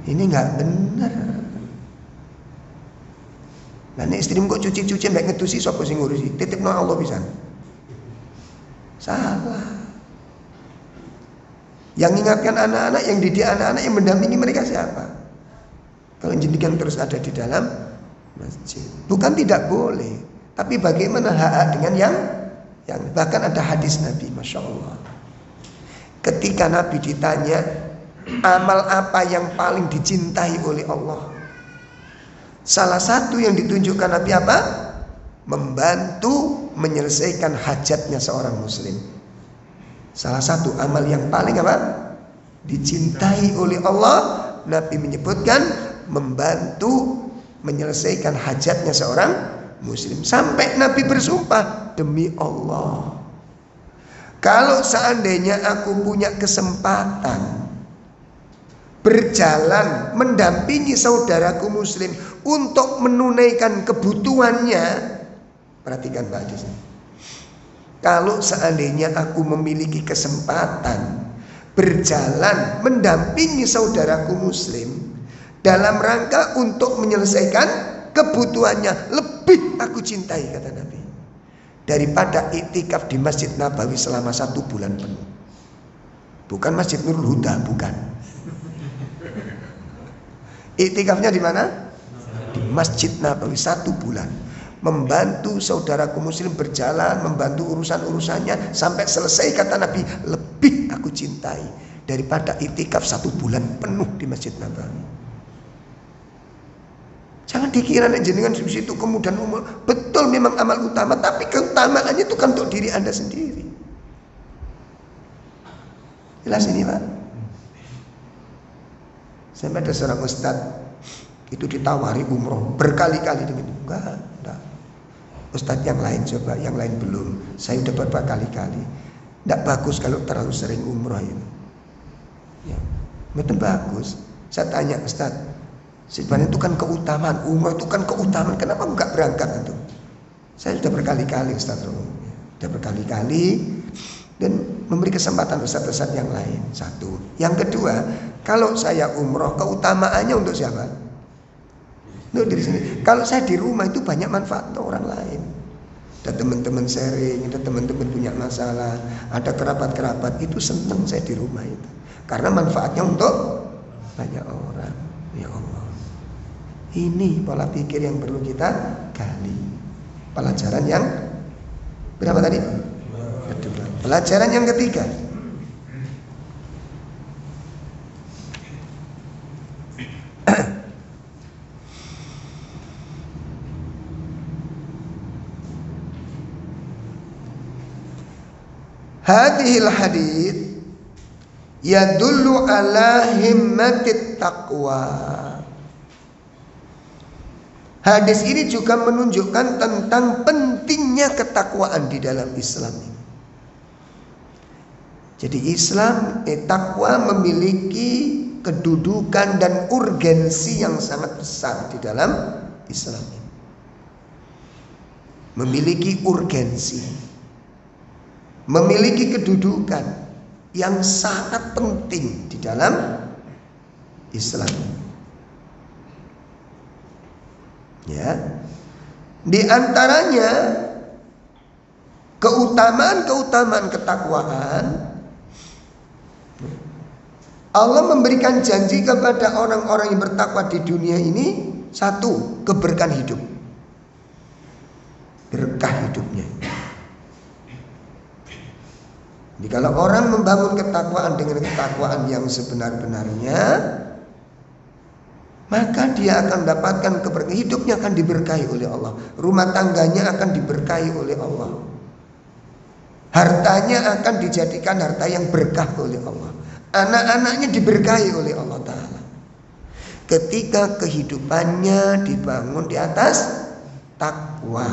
Ini enggak benar. Lah nek istrimu kok cuci-cuci mbek ngedusi sapa sing ngurusi? Titipno Allah pisan. Salah. Yang ingatkan anak-anak, yang didik anak-anak, yang mendampingi mereka siapa? Kalau jenengan terus ada di dalam masjid. Bukan tidak boleh, tapi bagaimana hak dengan yang bahkan ada hadis Nabi, Masya Allah. Ketika Nabi ditanya amal apa yang paling dicintai oleh Allah, salah satu yang ditunjukkan Nabi apa? Membantu menyelesaikan hajatnya seorang muslim. Salah satu amal yang paling apa? dicintai oleh Allah. Nabi menyebutkan membantu menyelesaikan hajatnya seorang muslim. Sampai Nabi bersumpah, demi Allah, kalau seandainya aku punya kesempatan berjalan mendampingi saudaraku muslim untuk menunaikan kebutuhannya, perhatikan Pak Hadis, kalau seandainya aku memiliki kesempatan berjalan mendampingi saudaraku muslim dalam rangka untuk menyelesaikan kebutuhannya, lebih aku cintai, kata Nabi, daripada iktikaf di Masjid Nabawi selama 1 bulan penuh. Bukan Masjid Nurul Huda, bukan. Iktikafnya di mana? Di Masjid Nabawi 1 bulan. Membantu saudaraku muslim berjalan, membantu urusan-urusannya sampai selesai, kata Nabi, lebih aku cintai daripada iktikaf 1 bulan penuh di Masjid Nabawi. Jangan dikira jenengan di situ kemudian umur. Betul memang amal utama, tapi keutamaannya itu kan untuk diri Anda sendiri. Jelas ini Pak? Sampai ada seorang ustadz itu ditawari umroh berkali-kali dengan itu. Enggak. Ustadz yang lain coba, yang lain belum. Saya udah berkali-kali. Enggak bagus kalau terlalu sering umroh itu. Ya, betul bagus. Saya tanya ustadz, sebenarnya itu kan keutamaan, umroh itu kan keutamaan, kenapa enggak berangkat itu? Saya sudah berkali-kali ustadz, sudah berkali-kali. Dan memberi kesempatan ustadz-ustadz yang lain. Satu. Yang kedua, kalau saya umroh, keutamaannya untuk siapa? Untuk diri sendiri. Kalau saya di rumah itu banyak manfaat untuk orang lain. Ada teman-teman sharing, ada teman-teman punya masalah, ada kerabat-kerabat, itu senang saya di rumah itu. Karena manfaatnya untuk banyak orang. Ya Allah. Ini pola pikir yang perlu kita gali. Pelajaran yang berapa tadi? Kedua. Pelajaran yang ketiga. Hadhil hadits yadullu ala himmatit taqwa. Hadis ini juga menunjukkan tentang pentingnya ketakwaan di dalam Islam ini. Jadi Islam, takwa memiliki kedudukan dan urgensi yang sangat besar di dalam Islam ini. Memiliki urgensi, memiliki kedudukan yang sangat penting di dalam Islam. Ya, di antaranya keutamaan ketakwaan. Allah memberikan janji kepada orang-orang yang bertakwa di dunia ini, satu, keberkahan hidup, berkah hidupnya. Jadi kalau orang membangun ketakwaan dengan ketakwaan yang sebenar-benarnya, maka dia akan mendapatkan keberkahan, hidupnya akan diberkahi oleh Allah, rumah tangganya akan diberkahi oleh Allah, hartanya akan dijadikan harta yang berkah oleh Allah, anak-anaknya diberkahi oleh Allah Ta'ala. Ketika kehidupannya dibangun di atas takwa.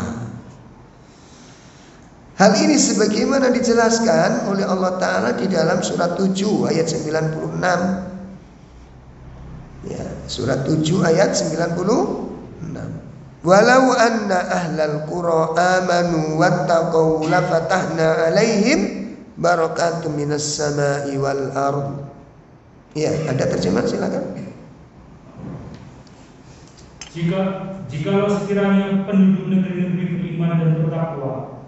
Hal ini sebagaimana dijelaskan oleh Allah Ta'ala di dalam surat 7 ayat 96. Ya, surat 7 ayat 96. Walau anna ahlal qura amanu wattaqau lafatahna alaihim barakatun minas sama'i wal ard. Ya, ada terjemahan silakan. Jikalau sekiranya penduduk negeri-negeri beriman dan bertakwa,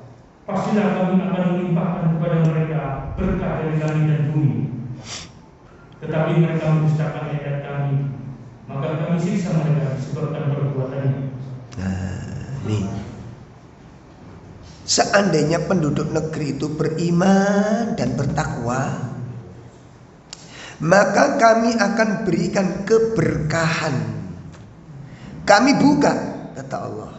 pastilah kami akan melimpahkan kepada mereka berkah dari langit dan bumi. Tetapi mereka mendustakan ayat kami, maka kami siksa mereka disebabkan perbuatannya. Nah, nih. Seandainya penduduk negeri itu beriman dan bertakwa, maka kami akan berikan keberkahan. Kami buka, kata Allah,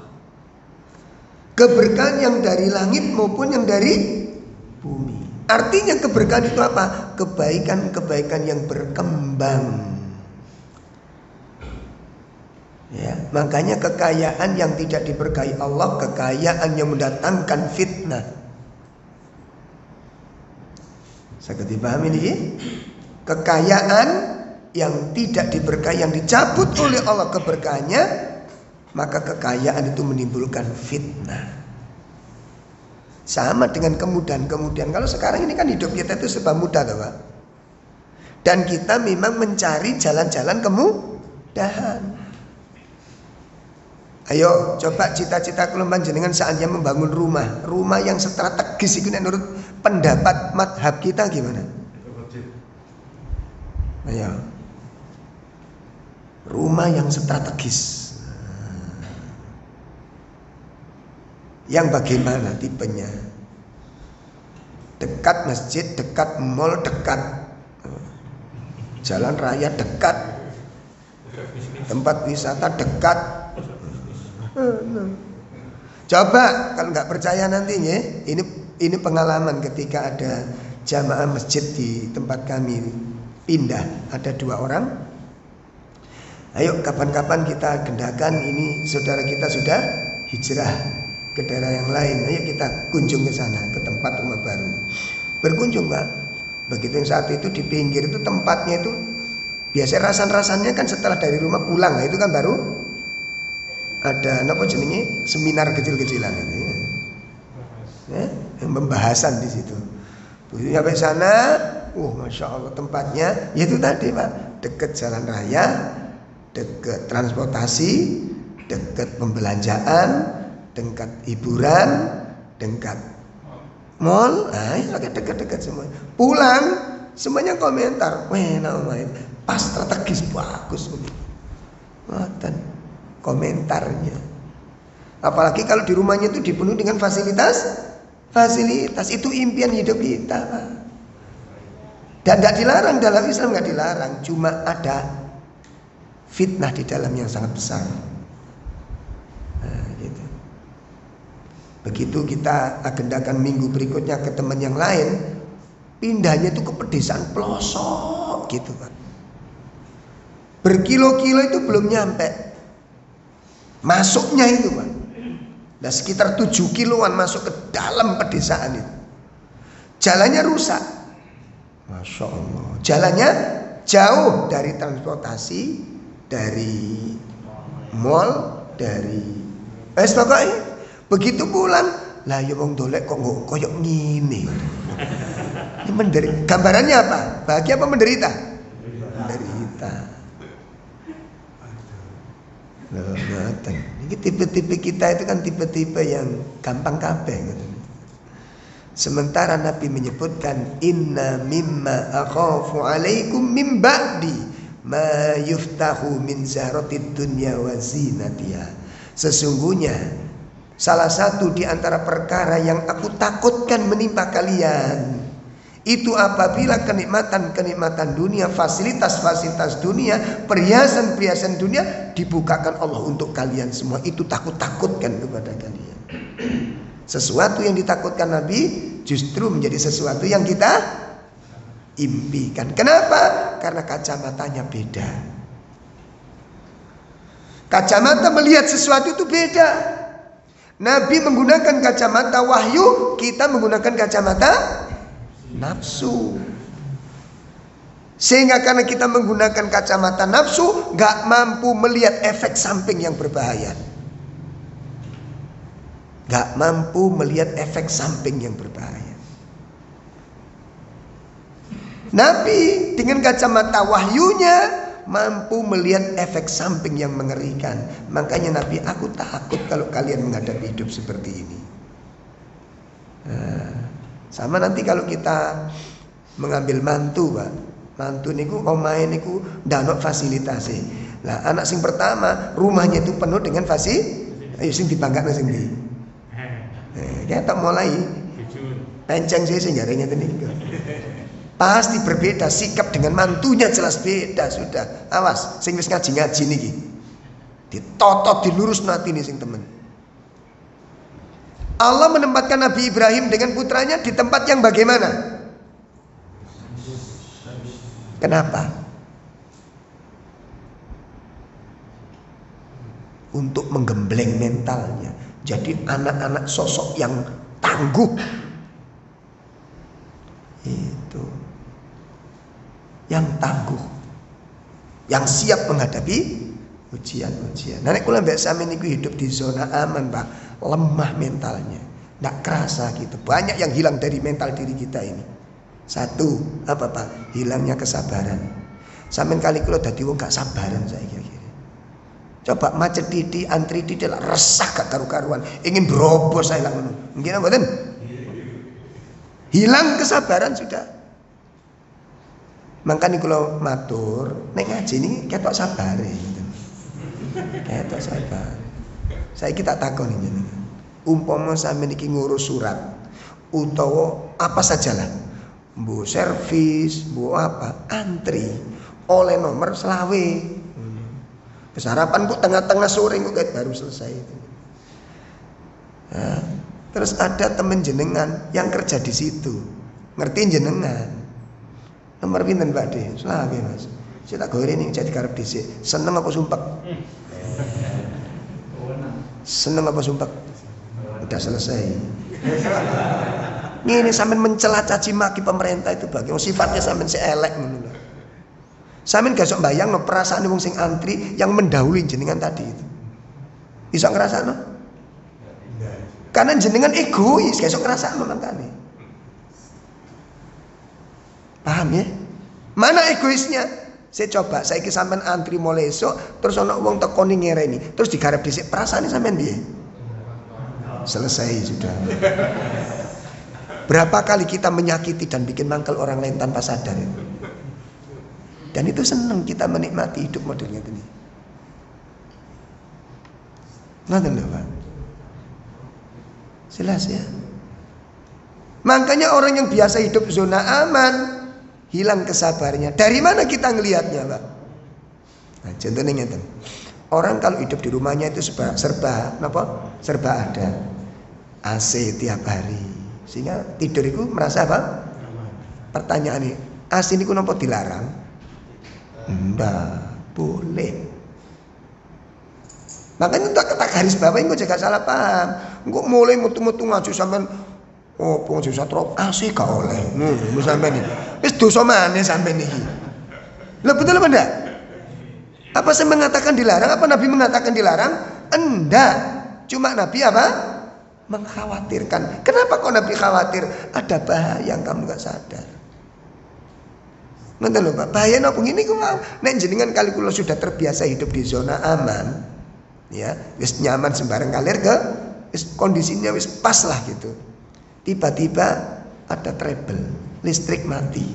keberkahan yang dari langit maupun yang dari bumi. Artinya keberkahan itu apa? Kebaikan-kebaikan yang berkembang. Ya, makanya kekayaan yang tidak diberkahi Allah, kekayaan yang mendatangkan fitnah. Saya dipahami ini? Kekayaan yang tidak diberkahi, yang dicabut oleh Allah keberkahannya, maka kekayaan itu menimbulkan fitnah. Sama dengan kemudahan-kemudahan. Kalau sekarang ini kan hidup kita itu serba mudah, Pak. Dan kita memang mencari jalan-jalan kemudahan. Ayo coba cita-cita kelomban jenengan saatnya membangun rumah yang strategis itu menurut pendapat madhab kita gimana? Ayo, rumah yang strategis. Yang bagaimana tipenya? Dekat masjid, dekat mall, dekat jalan raya, dekat tempat wisata, dekat. Coba kalau nggak percaya nantinya, ini pengalaman ketika ada jamaah masjid di tempat kami pindah, ada 2 orang. Ayo kapan-kapan kita gendakan, ini saudara kita sudah hijrah ke daerah yang lain. Ayo kita kunjung ke sana, ke tempat rumah baru. Berkunjung, Pak. Begitu yang saat itu di pinggir itu tempatnya itu biasanya rasan-rasannya kan setelah dari rumah pulang, nah itu kan baru ada apa jenenge seminar kecil-kecilan ini. Ya, yang pembahasan di situ. Begitu sampai sana, masya Allah tempatnya, yaitu tadi Pak, dekat jalan raya, dekat transportasi, dekat pembelanjaan, dekat hiburan, dekat mall, dekat-dekat semua. Pulang semuanya komentar, pas strategis bagus, komentarnya. Apalagi kalau di rumahnya itu dipenuhi dengan fasilitas itu impian hidup kita, Pak. Dan nggak dilarang, dalam Islam nggak dilarang, cuma ada fitnah di dalam yang sangat besar. Nah, gitu. Begitu kita agendakan minggu berikutnya ke teman yang lain, pindahnya itu ke pedesaan pelosok gitu, Pak. Berkilo-kilo itu belum nyampe. Masuknya itu, Pak. Nah, sekitar 7 kiloan masuk ke dalam pedesaan itu. Jalannya rusak. Masya Allah. Jalannya jauh dari transportasi, dari mall, dari pokoknya. Begitu pulang, lah ya wong dolek kok koyok ngene. Ini menderita. Gambarannya apa? Bahagia apa menderita? Menderita. Ini tipe-tipe kita itu kan tipe-tipe yang gampang kabeh gitu. Sementara Nabi menyebutkan inna mimma akhafu alaikum min ba'di ma yuftahu min zaratid dunya wa zinatiha. Sesungguhnya salah satu di antara perkara yang aku takutkan menimpa kalian itu apabila kenikmatan-kenikmatan dunia, fasilitas-fasilitas dunia, perhiasan-perhiasan dunia dibukakan Allah untuk kalian semua. Itu takut-takutkan kepada kalian. Sesuatu yang ditakutkan Nabi justru menjadi sesuatu yang kita impikan. Kenapa? Karena kacamatanya beda. Kacamata melihat sesuatu itu beda. Nabi menggunakan kacamata wahyu, kita menggunakan kacamata nafsu. Sehingga karena kita menggunakan kacamata nafsu, gak mampu melihat efek samping yang berbahaya. Gak mampu melihat efek samping yang berbahaya. Nabi dengan kacamata wahyunya mampu melihat efek samping yang mengerikan. Makanya Nabi, aku takut kalau kalian menghadapi hidup seperti ini. Sama nanti kalau kita mengambil mantu, Pak. Mantu niku omahe niku ndanok fasilitasé. Lah anak sing pertama rumahnya itu penuh dengan ayo sing dibanggakno sing ndi. Kita mulai penceng sih garenya niku. Pasti berbeda sikap dengan mantunya, jelas beda sudah. Awas sing wis ngaji-ngaji niki. Ditotot dilurus nanti nih sing temen. Allah menempatkan Nabi Ibrahim dengan putranya di tempat yang bagaimana? Kenapa? Untuk menggembleng mentalnya. Jadi anak-anak sosok yang tangguh. Itu. Yang tangguh. Yang siap menghadapi ujian-ujian. Nah, nek kula mbek sampeyan niku hidup di zona aman, Pak. Lemah mentalnya. Nggak kerasa gitu. Banyak yang hilang dari mental diri kita ini. Satu, apa Pak? Hilangnya kesabaran. Sampeyan kali kula dadi wong gak sabaran saya kira-kira. Coba macet titik, antri titik, resah gak karu-karuan, ingin berobos saya ngono. Nggih mboten? Hilang kesabaran sudah. Makanya kalau matur, nek ngaji ini ketok sabar gitu. Ketok sabar. Saya kita takon ini. Umpama sampeyan iki ngurus surat utawa apa sajalah. Mbu servis, mbu apa, antri oleh nomor selawe. Kesarapan kok tengah-tengah sore kok baru selesai itu. Nah, terus ada temen jenengan yang kerja di situ, ngerti jenengan. Nomor pinten Pak De? Selawe Mas. Saya tak goreng ning jadi karep dhisik. Seneng apa sumpek? Seneng apa sumpek? Udah selesai. Ini sampean mencela caci maki pemerintah itu bagaimana sifatnya sampean elek ngono lho. Sampeyan gak sok bayangno perasaan wong sing antri yang mendahului jenengan tadi itu. Iso ngrasakno? Karena jenengan egois, gak sok ngrasakno mangkane. Paham ya? Mana egoisnya? Saya coba, saiki sampean antri mulai esuk, terus ana wong teko ning ngereni, terus digarap dhisik perasaane sampean piye? Selesai sudah. Berapa kali kita menyakiti dan bikin mangkel orang lain tanpa sadar itu. Dan itu senang kita menikmati hidup modelnya ini. Nonton lho Pak. Jelas ya. Makanya orang yang biasa hidup zona aman, hilang kesabarannya. Dari mana kita ngelihatnya Pak? Nah, contohnya ngeten. Orang kalau hidup di rumahnya itu serba ada. AC tiap hari. Sehingga tidur itu merasa apa? Pertanyaan ini, AC ini kenapa dilarang? Enggak boleh. Makanya tak garis bawahi engko jaga salah paham. Engko mulai metu-metu ngaji sampean opo susah trop AC gak oleh. Ngono sampean iki. Wis dosa maneh sampean iki. Lah betul apa enggak? Apa saya mengatakan dilarang? Apa Nabi mengatakan dilarang? Enggak. Cuma Nabi apa? Mengkhawatirkan. Kenapa kok Nabi khawatir? Ada bahaya yang kamu gak sadar. Nonton lho Pak, bahaya napa ngene ku mau. Nek jenengan kali kula sudah terbiasa hidup di zona aman, ya, wis nyaman sembarang kalir ke, wis kondisinya wis pas lah gitu. Tiba-tiba ada trouble, listrik mati.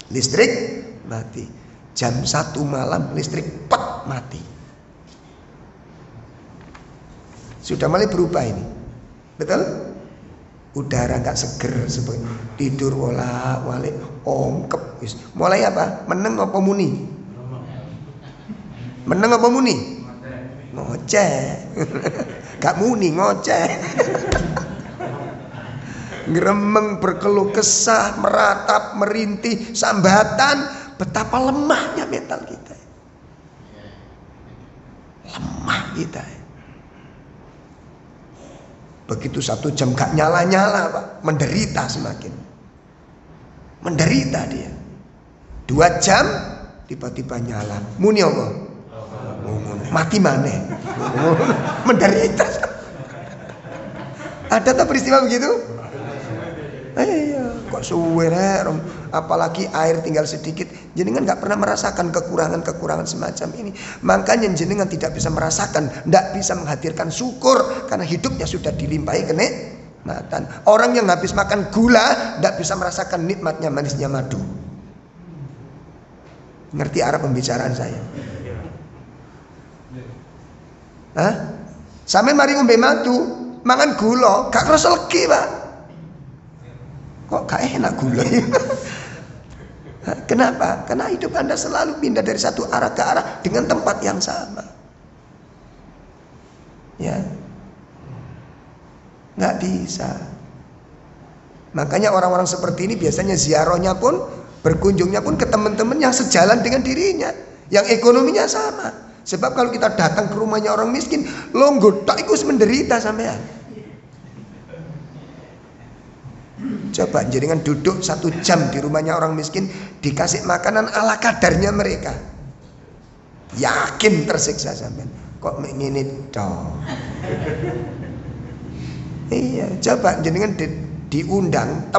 Listrik mati. Jam 1 malam listrik mati. Sudah mulai berubah ini. Betul? Udara nggak seger seperti tidur wala-walik ongkep wis. Mulai apa? Meneng apa muni? Meneng apa muni? Ngoceh. Gak muni ngoceh. Ngeremeng, berkeluh kesah, meratap, merintih, sambatan. Betapa lemahnya mental kita. Lemah kita. Begitu 1 jam gak nyala-nyala Pak, menderita semakin. Menderita dia. 2 jam tiba-tiba nyala. Muni apa? Mati maneh. Menderita. Ada tak peristiwa begitu? Iya, kok suwe apalagi air tinggal sedikit. Jenengan gak pernah merasakan kekurangan-kekurangan semacam ini. Makanya jenengan tidak bisa merasakan, tidak bisa menghadirkan syukur karena hidupnya sudah dilimpahi kenikmatan. Orang yang habis makan gula tidak bisa merasakan nikmatnya manisnya madu. Ngerti arah pembicaraan saya? Hah? Sampai mari ngombe madu, mangan gula, gak kerasa legi Pak. Kok gak enak gula? Kenapa? Karena hidup Anda selalu pindah dari satu arah ke arah dengan tempat yang sama. Ya, nggak bisa. Makanya orang-orang seperti ini biasanya ziarahnya pun Berkunjungnya pun ke teman-teman yang sejalan dengan dirinya, yang ekonominya sama. Sebab kalau kita datang ke rumahnya orang miskin, longgo tok iku menderita sampean. Coba jenengan duduk 1 jam di rumahnya orang miskin, dikasih makanan ala kadarnya mereka, yakin tersiksa sampean. Kok ngene tok. Iya, coba jenengan diundang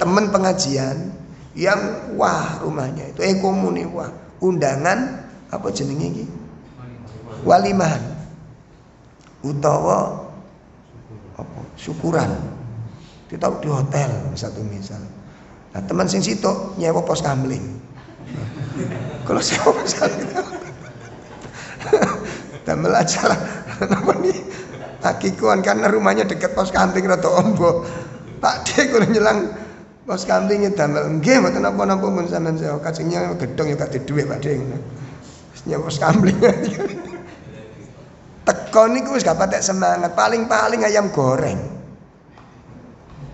temen pengajian yang wah rumahnya itu komuni, wah undangan apa jenenge iki, walimahan utawa apa syukuran ditaruh di hotel satu misal. Nah teman sing sitok nyewa pos kamling. Kalau sewa pos kamling damel acara apa nih akikuan karena rumahnya dekat pos kamling rada ombo. Pak De kalau nyelang pos kamling damel nggih mboten napa-napa mun sampean sewa kajengnya gedhong ya gak duwe Pak De. Wis nyewa pos kamling. Teko niku wis gak patek semangat, paling-paling ayam goreng.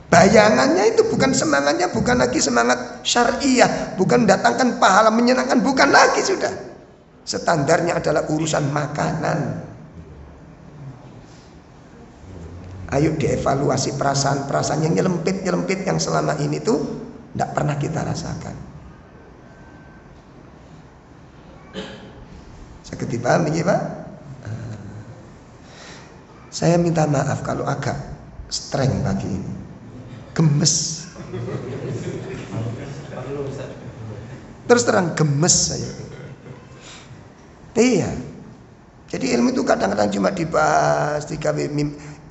Bayangannya itu bukan semangatnya, bukan lagi semangat syariah, bukan mendatangkan pahala menyenangkan, bukan lagi sudah. Standarnya adalah urusan makanan. Ayo dievaluasi perasaan-perasaan yang nyelempit yang selama ini tuh tidak pernah kita rasakan. Saya dipahami ya Pak? Saya minta maaf kalau agak streng pagi ini, gemes. Terus terang gemes saya. Iya. Jadi ilmu itu kadang-kadang cuma dibahas,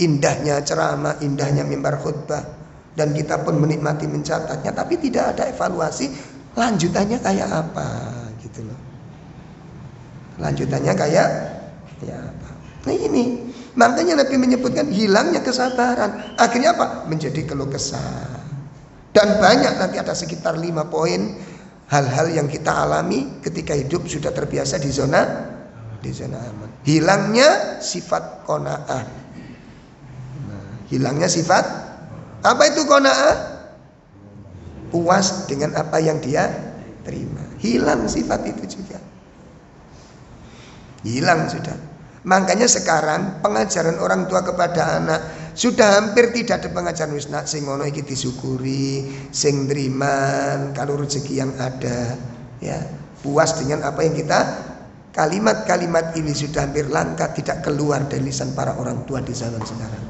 indahnya ceramah, indahnya mimbar khutbah, dan kita pun menikmati mencatatnya, tapi tidak ada evaluasi lanjutannya kayak apa gitu loh. Lanjutannya kayak apa? Nah ini makanya Nabi menyebutkan hilangnya kesabaran. Akhirnya apa? Menjadi keluh kesah. Dan banyak, nanti ada sekitar 5 poin hal-hal yang kita alami ketika hidup sudah terbiasa di zona aman. Hilangnya sifat qanaah. Hilangnya sifat apa itu qanaah? Puas dengan apa yang dia terima. Hilang sifat itu juga. Hilang sudah. Makanya sekarang pengajaran orang tua kepada anak sudah hampir tidak ada pengajaran wis nak sing ngono iki disyukuri, sing nriman kalau rezeki yang ada, ya. Puas dengan apa yang kita, kalimat-kalimat ini sudah hampir langka, tidak keluar dari lisan para orang tua di zaman sekarang.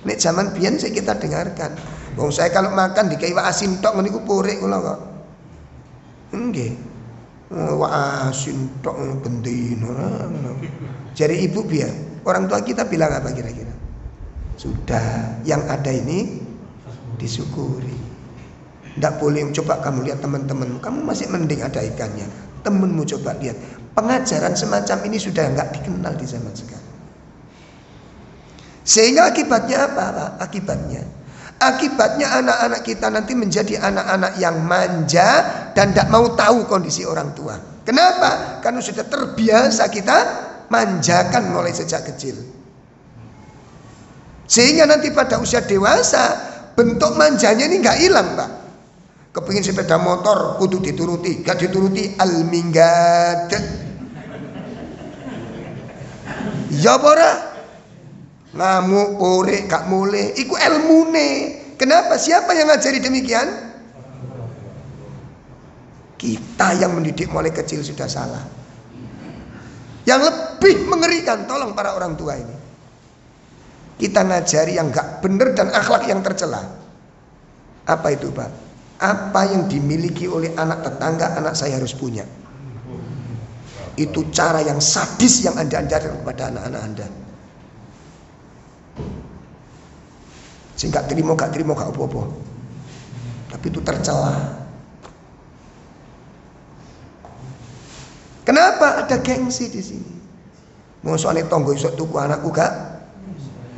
Nek zaman biyen sih kita dengarkan. Wong saya kalau makan dikai wak asin tok ngene iku porek kula kok. Nggih. Wak asin tok bendino. Jadi ibu biar orang tua kita bilang apa kira-kira? Sudah, yang ada ini disyukuri. Tidak boleh coba kamu lihat teman-temanmu, kamu masih mending ada ikannya. Temenmu coba lihat. Pengajaran semacam ini sudah nggak dikenal di zaman sekarang. Sehingga akibatnya apa Pak? Akibatnya anak-anak kita nanti menjadi anak-anak yang manja dan tidak mau tahu kondisi orang tua. Kenapa? Karena sudah terbiasa kita manjakan mulai sejak kecil. Sehingga nanti pada usia dewasa bentuk manjanya ini nggak hilang Pak. Kepingin sepeda motor kudu dituruti, gak dituruti al-minggat. Ya pora ngamuk pore gak mulai, iku ilmune. Kenapa? Siapa yang ngajari demikian? Kita yang mendidik mulai kecil sudah salah. Yang lebih mengerikan, tolong para orang tua ini, kita ngajari yang gak benar dan akhlak yang tercela. Apa itu Pak? Apa yang dimiliki oleh anak tetangga, anak saya harus punya. Itu cara yang sadis yang Anda ajarkan kepada anak-anak Anda. Sing gak terima gak apa-apa. Tapi itu tercela. Kenapa? Ada gengsi di sini. Mosone tonggo iso tuku anakku gak?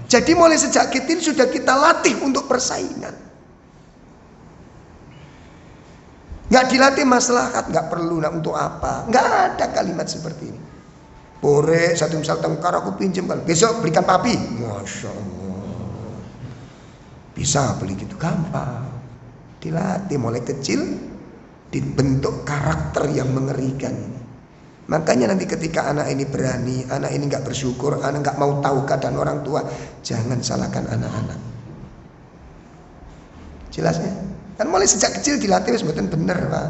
Jadi mulai sejak kecil sudah kita latih untuk persaingan. Gak dilatih maslahat, gak perlu nak untuk apa. Gak ada kalimat seperti ini. Bore satu misal tengkar aku pinjam kalau besok belikan papi. Masya Allah. Bisa beli gitu gampang. Dilatih mulai kecil, dibentuk karakter yang mengerikan ini. Makanya nanti ketika anak ini berani, anak ini nggak bersyukur, anak nggak mau tahu keadaan orang tua, jangan salahkan anak-anak. Jelasnya? Kan mulai sejak kecil dilatih wis mboten bener, Pak.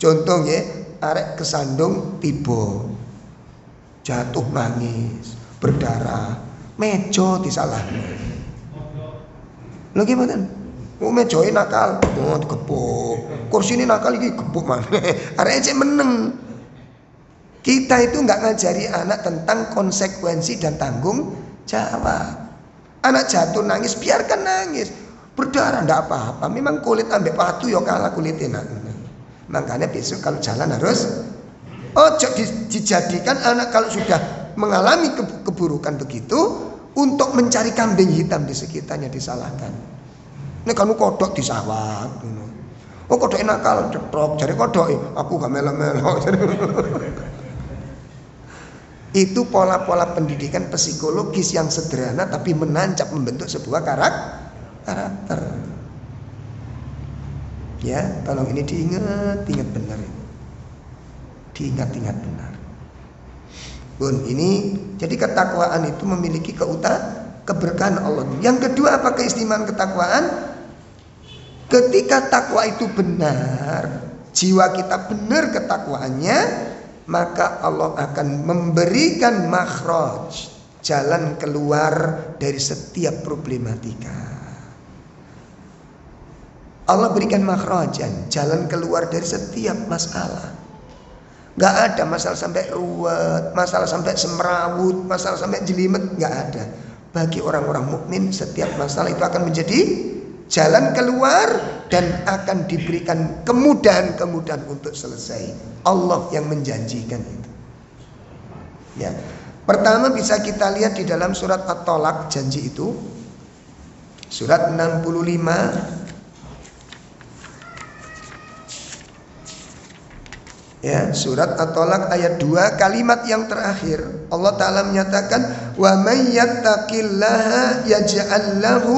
Contoh ya, arek kesandung tiba, jatuh nangis, berdarah, mejo disalahkan. Lho gimana? Oh mejoe nakal, oh digepuk. Kursi ini nakal iki gepuk mana? Arek cek meneng. Kita itu nggak ngajari anak tentang konsekuensi dan tanggung jawab. Anak jatuh nangis, biarkan nangis. Berdarah ndak apa-apa. Memang kulit ambek patu ya kalah kulitnya. Makanya besok kalau jalan harus dijadikan anak kalau sudah mengalami keburukan begitu untuk mencari kambing hitam di sekitarnya disalahkan. Ini kamu kodok disawat. Oh kodok nakal cetrok, jadi kodok aku gak melok-melok. Itu pola-pola pendidikan psikologis yang sederhana tapi menancap membentuk sebuah karakter. Ya, tolong ini diingat benar. Diingat benar. Bun, ini jadi ketakwaan itu memiliki keberkahan Allah. Yang kedua apa keistimewaan ketakwaan? Ketika takwa itu benar, jiwa kita benar ketakwaannya, maka Allah akan memberikan makhraj, jalan keluar dari setiap problematika. Allah berikan makhrajan, jalan keluar dari setiap masalah. Gak ada masalah sampai ruwet, masalah sampai semrawut, masalah sampai jelimet, gak ada. Bagi orang-orang mukmin setiap masalah itu akan menjadi jalan keluar dan akan diberikan kemudahan-kemudahan untuk selesai. Allah yang menjanjikan itu. Ya. Pertama bisa kita lihat di dalam surat At-Tolak janji itu. Surat 65. Ya, surat At-Tolak ayat 2 kalimat yang terakhir Allah Ta'ala menyatakan wa may yattaqillaha yaj'al lahu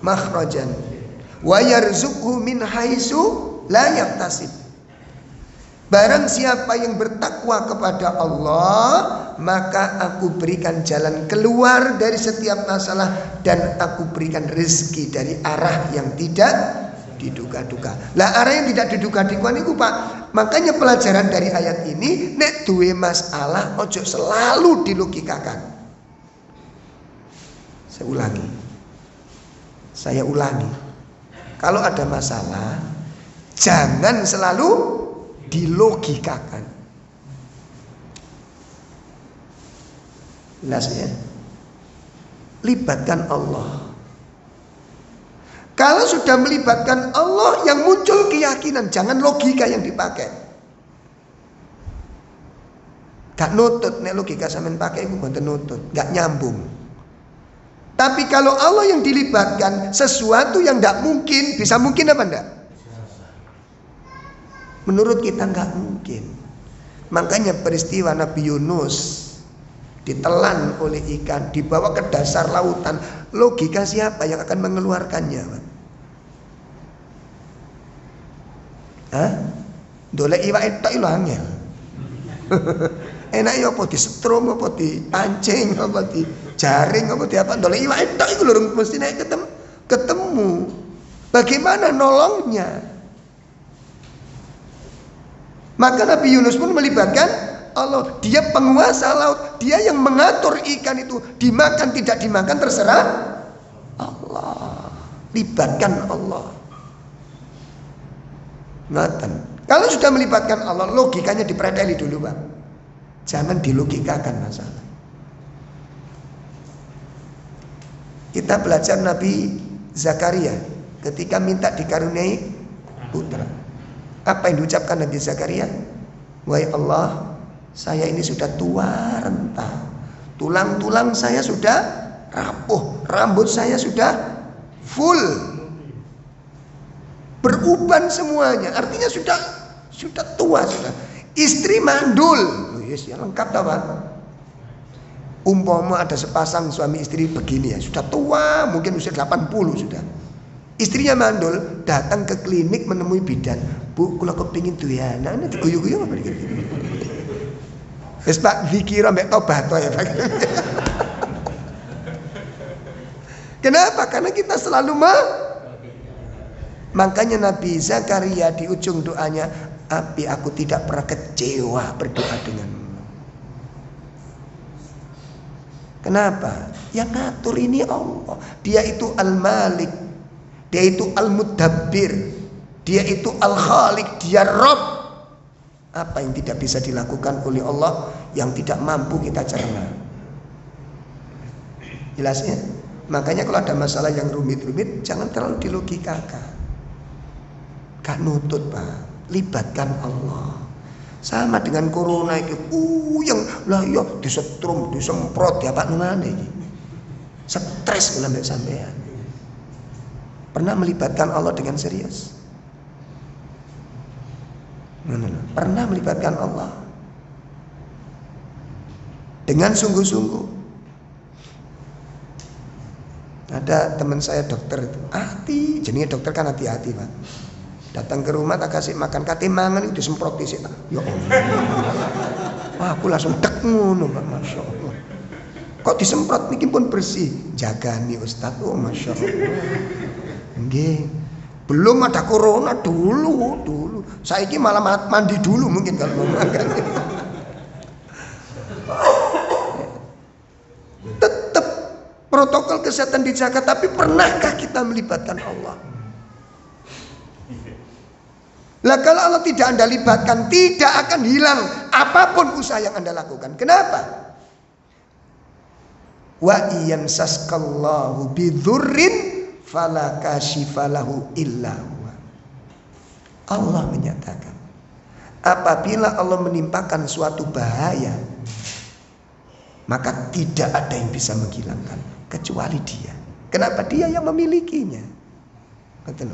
makhrajan wa yarzuqhu min haitsu la yahtasib. Barang siapa yang bertakwa kepada Allah, maka aku berikan jalan keluar dari setiap masalah dan aku berikan rezeki dari arah yang tidak diduga-duga. Lah arah yang tidak diduga-duga niku Pak. Makanya pelajaran dari ayat ini, nek duwe masalah ojo selalu dilogikakan. Saya ulangi. Kalau ada masalah, jangan selalu dilogikakan. Jelas ya? Libatkan Allah. Kalau sudah melibatkan Allah, yang muncul keyakinan, jangan logika yang dipakai. Gak nutut, nek logika sampean pakai iku mboten nutut, gak nyambung. Tapi kalau Allah yang dilibatkan, sesuatu yang gak mungkin, bisa mungkin apa enggak? Menurut kita gak mungkin. Makanya peristiwa Nabi Yunus ditelan oleh ikan, dibawa ke dasar lautan. Logika siapa yang akan mengeluarkannya, Pak? Dolek iwak tok lho angel. Enak ya apa disetrum, apa dipancing, apa dijaring, apa apa. Dolek iwak tok iku lho mesti nek ketemu. Bagaimana nolongnya? Maka Nabi Yunus pun melibatkan Allah. Dia penguasa laut, dia yang mengatur ikan itu dimakan tidak dimakan terserah Allah. Libatkan Allah. Ngoten. Kalau sudah melibatkan Allah, logikanya dipreteli dulu, Pak. Jangan dilogikakan masalah. Kita belajar Nabi Zakaria ketika minta dikaruniai putra. Apa yang diucapkan Nabi Zakaria? Wahai Allah, saya ini sudah tua renta. Tulang-tulang saya sudah rapuh, rambut saya sudah full. Beruban semuanya, artinya sudah tua sudah. Istri mandul, yes, ya lengkap tak Pak? Umpama ada sepasang suami istri begini ya, sudah tua, mungkin usia 80 sudah. Istrinya mandul, datang ke klinik menemui bidan. Bu, kula kepingin duwe anak, ini diguyu-guyu apa iki? Wis Pak dikira mbek tobat ya Pak. Kenapa? Karena kita selalu makanya Nabi Zakaria di ujung doanya, "Abi, aku tidak pernah kecewa berdoa denganmu." Kenapa? Yang ngatur ini Allah. Dia itu Al-Malik, dia itu Al-Mudabbir, dia itu Al-Khaliq, dia Rabb. Apa yang tidak bisa dilakukan oleh Allah yang tidak mampu kita cerna? Jelas ya? Makanya kalau ada masalah yang rumit-rumit, jangan terlalu dilogikakan. Gak nutut Pak, libatkan Allah. Sama dengan corona itu, yang lah ya disetrum, disemprot ya Pak nunane iki. Stres nambah sampean. Pernah melibatkan Allah dengan serius? Pernah melibatkan Allah dengan sungguh-sungguh? Ada teman saya dokter itu, hati, jenenge dokter kan hati-hati Pak. Datang ke rumah tak kasih makan, kate mangan itu disemprot di sini. Ya Allah. Wah, aku langsung dek ngono Pak, Masya Allah. Kok disemprot niki pun bersih? Jagani Ustaz. Oh Masya Allah. Nggih. Belum ada corona dulu. Saiki malah mandi dulu mungkin kalau mau makan. Tetap protokol kesehatan dijaga, tapi pernahkah kita melibatkan Allah? Lah kalau Allah tidak Anda libatkan, tidak akan hilang apapun usaha yang Anda lakukan. Kenapa? Wa iyansaskallahu bidzurrin fala kashifalahu illa huwa. Allah menyatakan, apabila Allah menimpakan suatu bahaya, maka tidak ada yang bisa menghilangkan kecuali Dia. Kenapa? Dia yang memilikinya. Betul.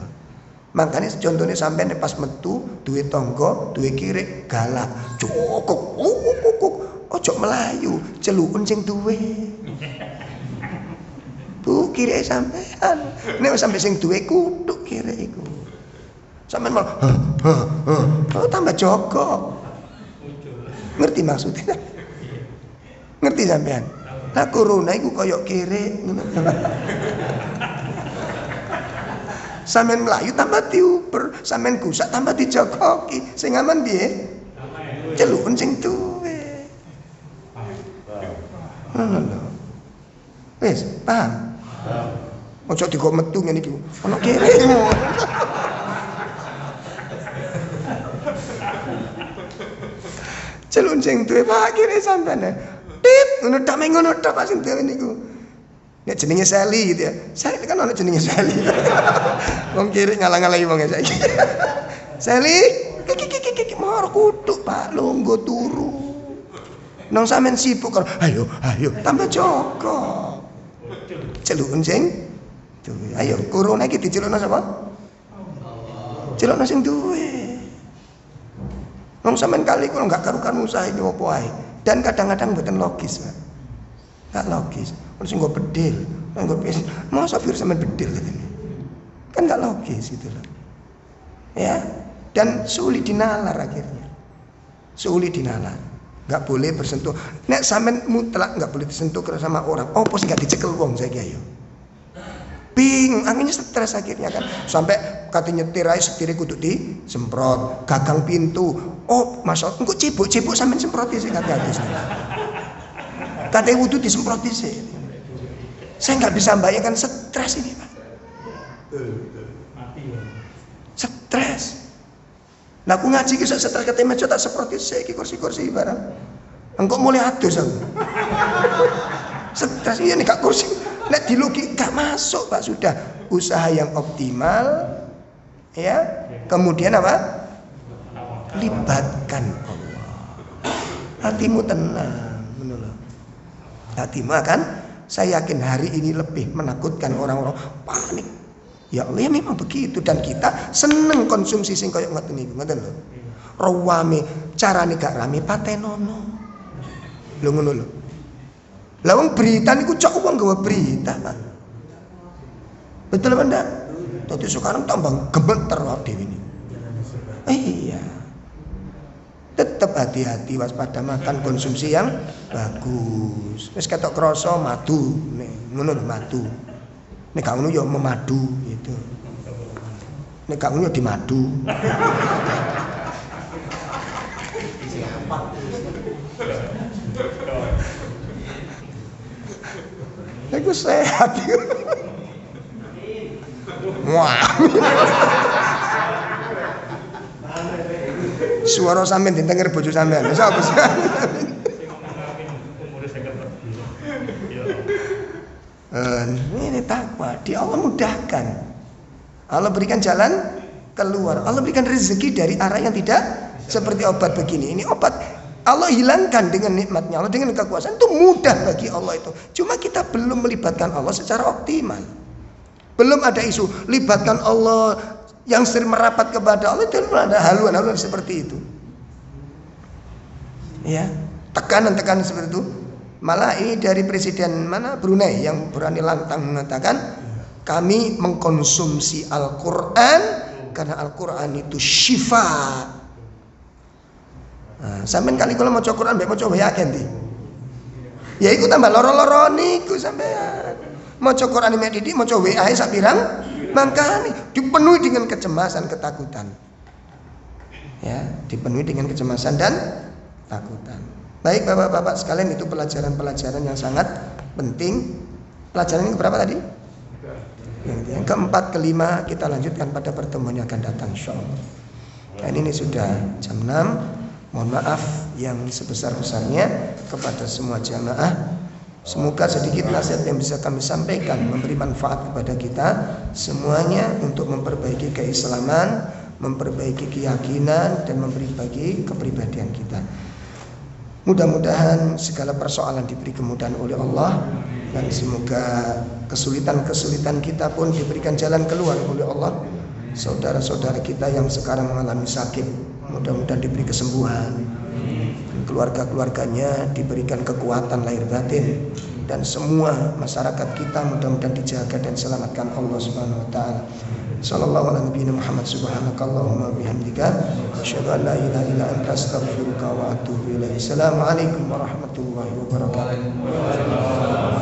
Makanya contohnya sampai pas metu duwe tonggo, duwe kiri galak, cukup, ojo melayu, celukun sing duwe. Bu kiri sampean, nek sampai sing duwe kutuk kiri iku. Sampean malah oh tambah joko. Ngerti maksudnya? Ngerti sampean? Lah corona iku koyok kiri ngono. Sampean melayu tambah diuber, sampean gusak tambah dijogoki. Sing aman piye? Celukun sing duwe. Ngono lho. Wis, paham? Ojo digo metu ngene iki. Ono kere. Celukun sing duwe Pak kire sampean. Tit, ngono tok ngono tok Pak sing duwe niku. Nek jenenge Sally gitu ya. Sally kan ono jenenge Sally. Wong kiri ngalang-alangi wong ya saiki. Sally, kiki mar kutuk Pak, longgo turu. Nang sampean sibuk karo, ayo tambah Joko. Celukun sing duwe. Ayo corona iki dicelukno sapa? Celukno sing duwe. Wong sampean kali kula enggak karu-karu usaha iki opo ae. Dan kadang-kadang mboten logis, Pak. Enggak logis. Terus nggo bedil, nggo pes. Masa virus sampean bedil katanya. Kan enggak logis gitu loh. Ya, dan sulit dinalar akhirnya. Sulit dinalar. Enggak boleh bersentuh. Nek sampean mutlak enggak boleh disentuh sama orang. Opo sih enggak dicekel wong saiki ayo. Bingung, akhirnya stres akhirnya kan. Sampai katanya nyetir ae setire kudu disemprot, gagang pintu. Oh, masuk engko cebok-cebok sampean semprot sih kate-kate. Kate wudu disemprot sih. Saya nggak bisa bayangkan stres ini Pak. Stres. Nah aku ngaji kisah stres kata meja tak seperti saya kursi-kursi barang. Engkau mulai adus aku. Stres ini gak kursi. Nek diluki gak masuk Pak sudah. Usaha yang optimal, ya. Kemudian apa? Libatkan Allah. Hatimu tenang, menurut. Hatimu akan. Saya yakin hari ini lebih menakutkan orang-orang panik. Ya Allah ya memang begitu dan kita seneng konsumsi sing koyo ngoten niku, ngoten lho. Rawame carane gak rame patenono. Lho ngono lho. Lah wong berita niku cok wong gawe berita, Pak. Betul apa ndak? Jadi sekarang tambah gemeter awak dhewe ini. Iya. Tetap hati-hati, waspada, makan konsumsi yang bagus. Wis ketok krasa madu, ngono lho madu. Nek gak ngono ya memadu gitu. Nek gak ngono ya dimadu. Aku sehat. Wah. Suara sampean ditenger bojo sampean. Sapa sih? Ini takwa, di Allah mudahkan. Allah berikan jalan keluar. Allah berikan rezeki dari arah yang tidak seperti obat begini. Ini obat Allah hilangkan dengan nikmatnya Allah, dengan kekuasaan itu mudah bagi Allah itu. Cuma kita belum melibatkan Allah secara optimal. Belum ada isu libatkan Allah yang sering merapat kepada Allah, itu belum ada haluan-haluan seperti itu. Ya, tekanan-tekanan seperti itu. Malah ini dari presiden mana Brunei yang berani lantang mengatakan kami mengkonsumsi Al-Quran karena Al-Quran itu syifa. Nah, sampean kali kalau mau coba Quran, mau coba ya ganti. Ya ikut tambah loro-loro niku sampean. Mau coba Quran ini didik, mau coba WA sak pirang, mangkane dipenuhi dengan kecemasan, ketakutan. Ya, dipenuhi dengan kecemasan dan takutan. Baik Bapak-bapak sekalian, itu pelajaran-pelajaran yang sangat penting. Pelajaran yang keberapa tadi? Yang keempat, kelima kita lanjutkan pada pertemuan yang akan datang insyaallah. Dan ini sudah jam 6. Mohon maaf yang sebesar-besarnya kepada semua jamaah. Semoga sedikit nasihat yang bisa kami sampaikan memberi manfaat kepada kita semuanya untuk memperbaiki keislaman, memperbaiki keyakinan dan memperbaiki kepribadian kita. Mudah-mudahan segala persoalan diberi kemudahan oleh Allah, dan semoga kesulitan-kesulitan kita pun diberikan jalan keluar oleh Allah. Saudara-saudara kita yang sekarang mengalami sakit, mudah-mudahan diberi kesembuhan. Keluarga-keluarganya diberikan kekuatan lahir batin, dan semua masyarakat kita mudah-mudahan dijaga dan selamatkan Allah Subhanahu wa taala. Sallallahu alaihi Muhammad subhanakallahumma bihamdika asyhadu an la ilaha illa anta astaghfiruka wa atubu ilaik. Assalamualaikum warahmatullahi wabarakatuh.